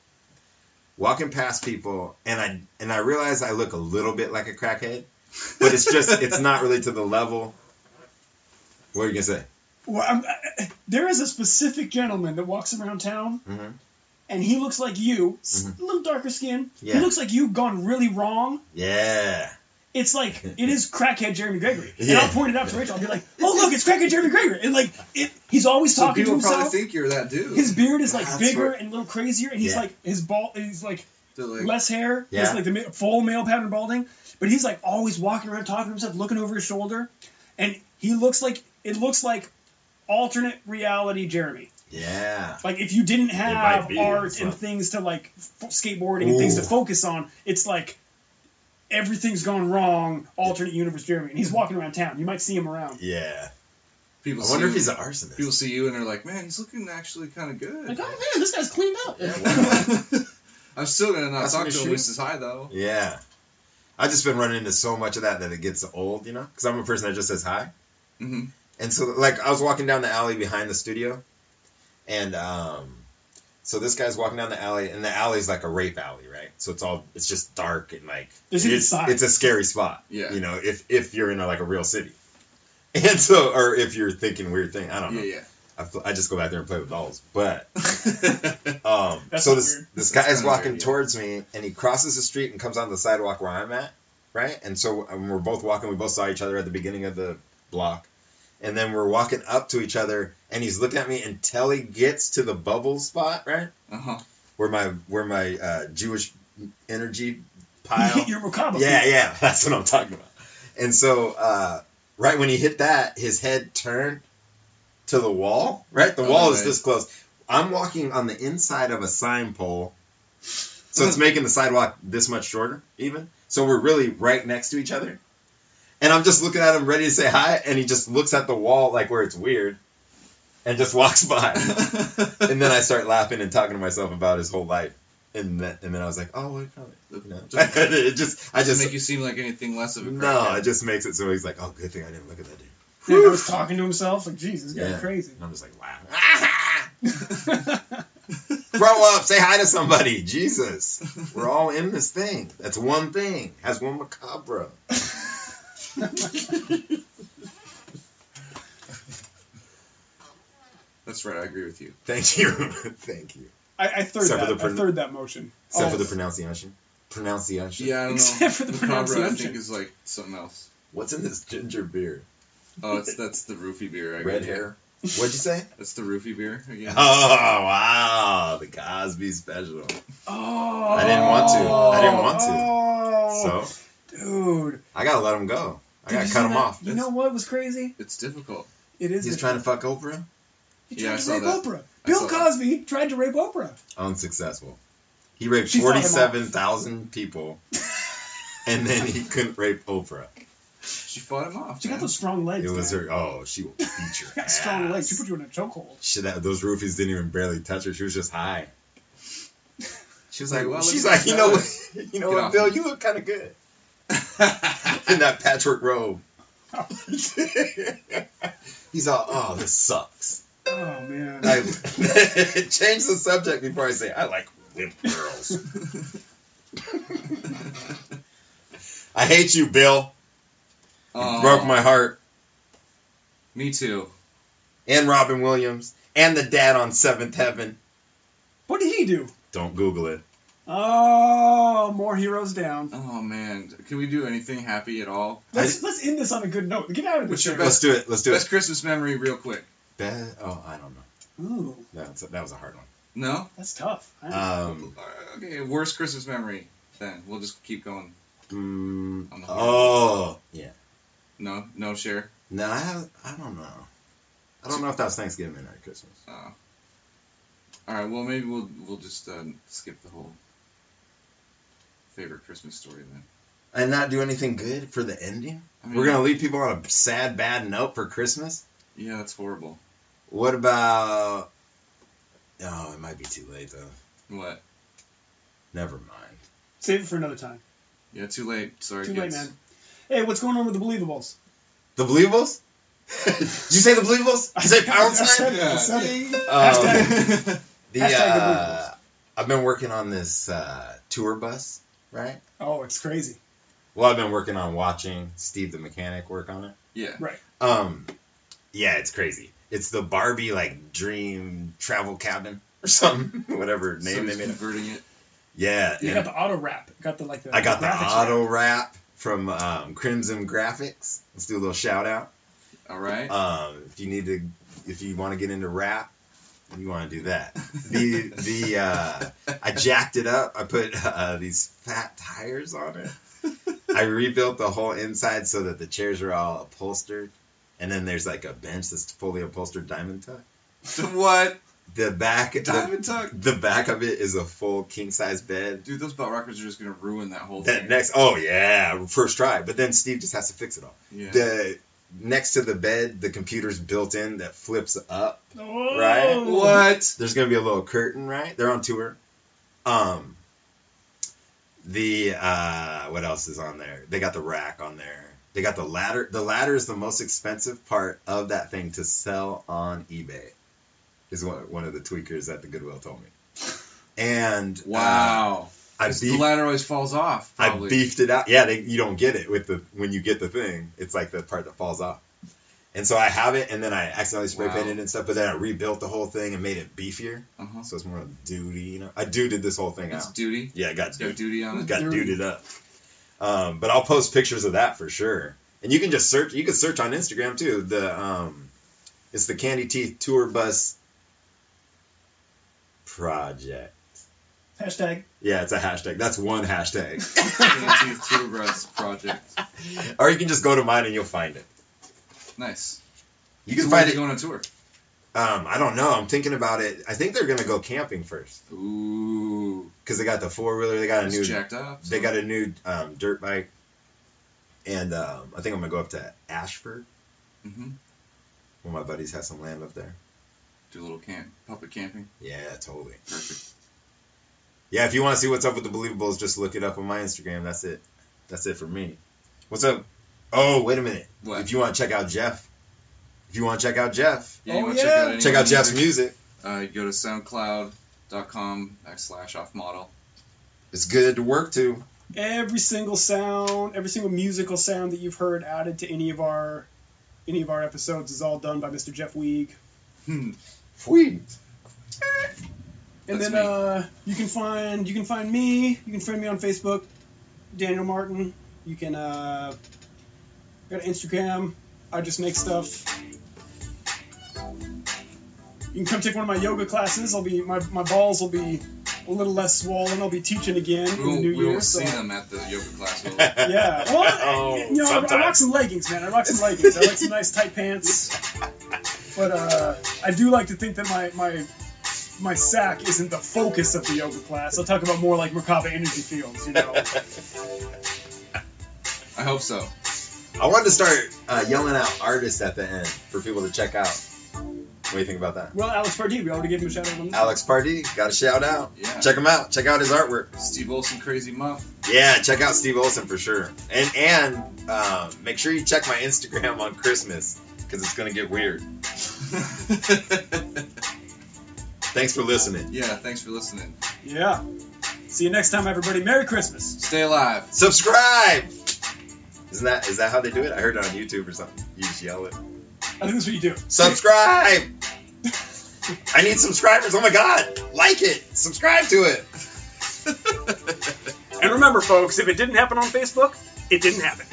Walking past people, and I realize I look a little bit like a crackhead, but it's not really to the level. What are you going to say? Well, there is a specific gentleman that walks around town, Mm-hmm. and he looks like you, Mhm. a little darker skin. Yeah. He looks like you've gone really wrong. Yeah. It's like, it is crackhead Jeremy Gregory. And Yeah. I'll point it out to Rachel. I'll be like, oh, look, it's crackhead Jeremy Gregory. And like, he's always So talking to people probably himself. think you're that dude. His beard is like That's bigger what- and a little crazier, and he's Yeah. like, he's like They're like, less hair. He Yeah. has like the full male pattern balding. But he's like always walking around talking to himself, looking over his shoulder. And it looks like alternate reality Jeremy. Yeah. Like if you didn't have might be, art so. and things to like skateboarding and things to Ooh. focus on, it's like everything's gone wrong, alternate universe Jeremy. And he's walking around town. You might see him around. Yeah. people I wonder if see he's you, an arsonist. people see you and they're like, man, he's looking actually kind of good. Like, oh man, this guy's cleaned up. I'm still gonna not That's talk what to it him when he shoots. says hi though. Yeah. I've just been running into so much of that it gets old, because I'm a person that just says hi. Mm-hmm. And so, like, I was walking down the alley behind the studio, and so this guy's walking down the alley, and the alley's like a rape alley, right? So it's just dark and like There's even signs. it's a scary spot, Yeah. if you're in a real city, and so or if you're thinking weird thing, I don't know. Yeah, I just go back there and play with dolls, but yeah. That's so not this weird. this That's guy's kinda walking weird, yeah. towards me, and he crosses the street and comes on the sidewalk where I'm at, right? And so we're both walking. We both saw each other at the beginning of the block, and then we're walking up to each other, and he's looking at me until he gets to the bubble spot, right, Uh-huh. where my Jewish energy pile. Your Merkaba. Yeah, that's what I'm talking about. And so, right when he hit that, his head turned to the wall, right? The wall is right. this close. I'm walking on the inside of a sign pole, so it's making the sidewalk this much shorter, even. So we're really right next to each other. And I'm just looking at him ready to say hi, and he just looks at the wall like where it's weird, and just walks by. And then I start laughing and talking to myself about his whole life. And then I was like, oh, what kind of, no. Just- it just, I Doesn't just, make you seem like anything less of a no, crackhead. it just makes it so he's like, oh, good thing I didn't look at that dude. Yeah, he was talking to himself. Like, Jesus, this guy's Yeah. crazy. And I'm just like, wow. Grow up, say hi to somebody. Jesus. We're all in this thing. That's one thing. Has one macabre. That's right, I agree with you. Thank you. Thank you. I third Except for that. the I third that motion. Except Oh. for the pronunciation. Pronunciation. Yeah, I don't know. Except for the Macabre, I pronunciation. think, is like something else. What's in this ginger beer? Oh, that's the roofie beer. I Red guess. hair. What'd you say? That's the roofie beer again. Oh, wow. The Cosby special. Oh. I didn't want to. I didn't want to. Oh. So, Dude. I gotta let him go. I Did gotta you cut see him that? off. You know what was crazy? It's difficult. It is. He's trying to fuck Oprah? He Yeah, I tried to saw rape that. Oprah. I Bill saw that. Cosby tried to rape Oprah. Unsuccessful. He raped She fought him off. 47,000 people, and then he couldn't rape Oprah. She fought him off. She got man. those strong legs. It was man. her. Oh, she will beat your She got ass. strong legs. She put you in a chokehold. Shit, those roofies didn't even barely touch her. She was just high. She was like, Well, she's look like, at you know that. what, you know Get what, off Bill, me. you look kind of good in that patchwork robe. He's all, oh, this sucks. Oh man. I change the subject before I say I like whipped girls. I hate you, Bill. You Oh, broke my heart. Me too. And Robin Williams. And the dad on Seventh Heaven. What did he do? Don't Google it. Oh, more heroes down. Oh man, can we do anything happy at all? Let's end this on a good note. Get out of this. What's your chair. Let's do it. Let's do Best it. Christmas memory, real quick. Oh, I don't know. Ooh, That was a hard one. No. that's tough. Okay, worst Christmas memory. Then we'll just keep going. On the Oh, yeah. No share. No, I don't know. I don't know if that was Thanksgiving or Christmas. All right. Well, maybe we'll just skip the whole favorite Christmas story then. And not do anything good for the ending? I mean, We're going to leave people on a sad, bad note for Christmas? Yeah, that's horrible. What about... Oh, it might be too late, though. What? Never mind. Save it for another time. Yeah, too late. Sorry, Too kids. late, man. Hey, what's going on with the Believables? The Believables? Did you say the Believables? Did you say Pound I said Time? it. I said it. Hashtag. Hashtag I've been working on this tour bus, right? Oh, it's crazy. Well, I've been working on watching Steve the mechanic work on it. Yeah. Right. Yeah, it's crazy. It's the Barbie like dream travel cabin or something, whatever name So they he's made it. converting it. Yeah, You and got the auto wrap. Got the I got the graphics auto wrap. wrap from Crimson Graphics. Let's do a little shout out. All right. If you want to get into rap, you want to do that. I jacked it up. I put these fat tires on it. I rebuilt the whole inside so that the chairs are all upholstered, and then there's like a bench that's fully upholstered diamond tuck. What? The back, Diamond tuck. the back of it is a full king size bed. Dude, those butt rockers are just gonna ruin that whole That thing. oh yeah, first try. But then Steve just has to fix it all. Yeah. The next to the bed, the computer's built in that flips up. Oh. Right? What? There's gonna be a little curtain, right? They're on tour. What else is on there? They got the rack on there. They got the ladder. The ladder is the most expensive part of that thing to sell on eBay. Is one of the tweakers at the Goodwill told me. And Wow. The ladder always falls off. I Probably. beefed it out. Yeah, you don't get it when you get the thing. It's like the part that falls off. And so I have it, and then I accidentally spray painted it and stuff. But then I rebuilt the whole thing and made it beefier. Uh-huh. So it's more of duty, you know. I duded this whole thing It's out. duty. Yeah, I got It's got duty on it. got duded up. But I'll post pictures of that for sure. And you can just search. You can search on Instagram too. It's the Candy Teeth Tour Bus Project. Hashtag. Yeah, it's a hashtag. That's one hashtag. Teeth Tour Bus Project. Or you can just go to mine and you'll find it. Nice. You can So where find are it. they going on tour? I don't know. I'm thinking about it. I think they're gonna go camping first Ooh. because they got the 4-wheeler. They got a It's new. jacked up. They got a new dirt bike, and I think I'm gonna go up to Ashford. Mm-hmm. One of my buddies has some land up there. Do a little public camping. Yeah, totally. Perfect. Yeah, if you want to see what's up with the Believables, just look it up on my Instagram. That's it. That's it for me. What's up? Oh, wait a minute. What? If you want to check out Jeff. Yeah, you want to check out Check out Jeff's music. Go to soundcloud.com/offmodel. It's good to work to. Every single sound, every single musical sound that you've heard added to any of our episodes is all done by Mr. Jeff Weeg. Sweet. And That's then you can find me. You can friend me on Facebook, Daniel Martin. You can got an Instagram. I just make stuff. You can come take one of my yoga classes. My balls will be a little less swollen. I'll be teaching again in the new year. We won't see them at the yoga class. Yeah. Well, I rock some leggings, man. I rock some leggings. I like some nice tight pants. But I do like to think that my sack isn't the focus of the yoga class. I'll talk about more like Merkaba energy fields, you know. I hope so. I wanted to start yelling out artists at the end for people to check out. What do you think about that? Well, Alex Pardee, we already gave him a shout out on this. Alex Pardee, got a shout out. Yeah. Check him out. Check out his artwork. Steve Olson, Crazy Muff. Yeah, check out Steve Olson for sure. And make sure you check my Instagram on Christmas because it's gonna get weird. Thanks for listening. Yeah, thanks for listening. Yeah. See you next time, everybody. Merry Christmas. Stay alive. Subscribe. Is that how they do it? I heard it on YouTube or something. You just yell it. I think that's what you do. Subscribe. I need subscribers. Oh my God. Like it. Subscribe to it. And remember, folks, if it didn't happen on Facebook, it didn't happen.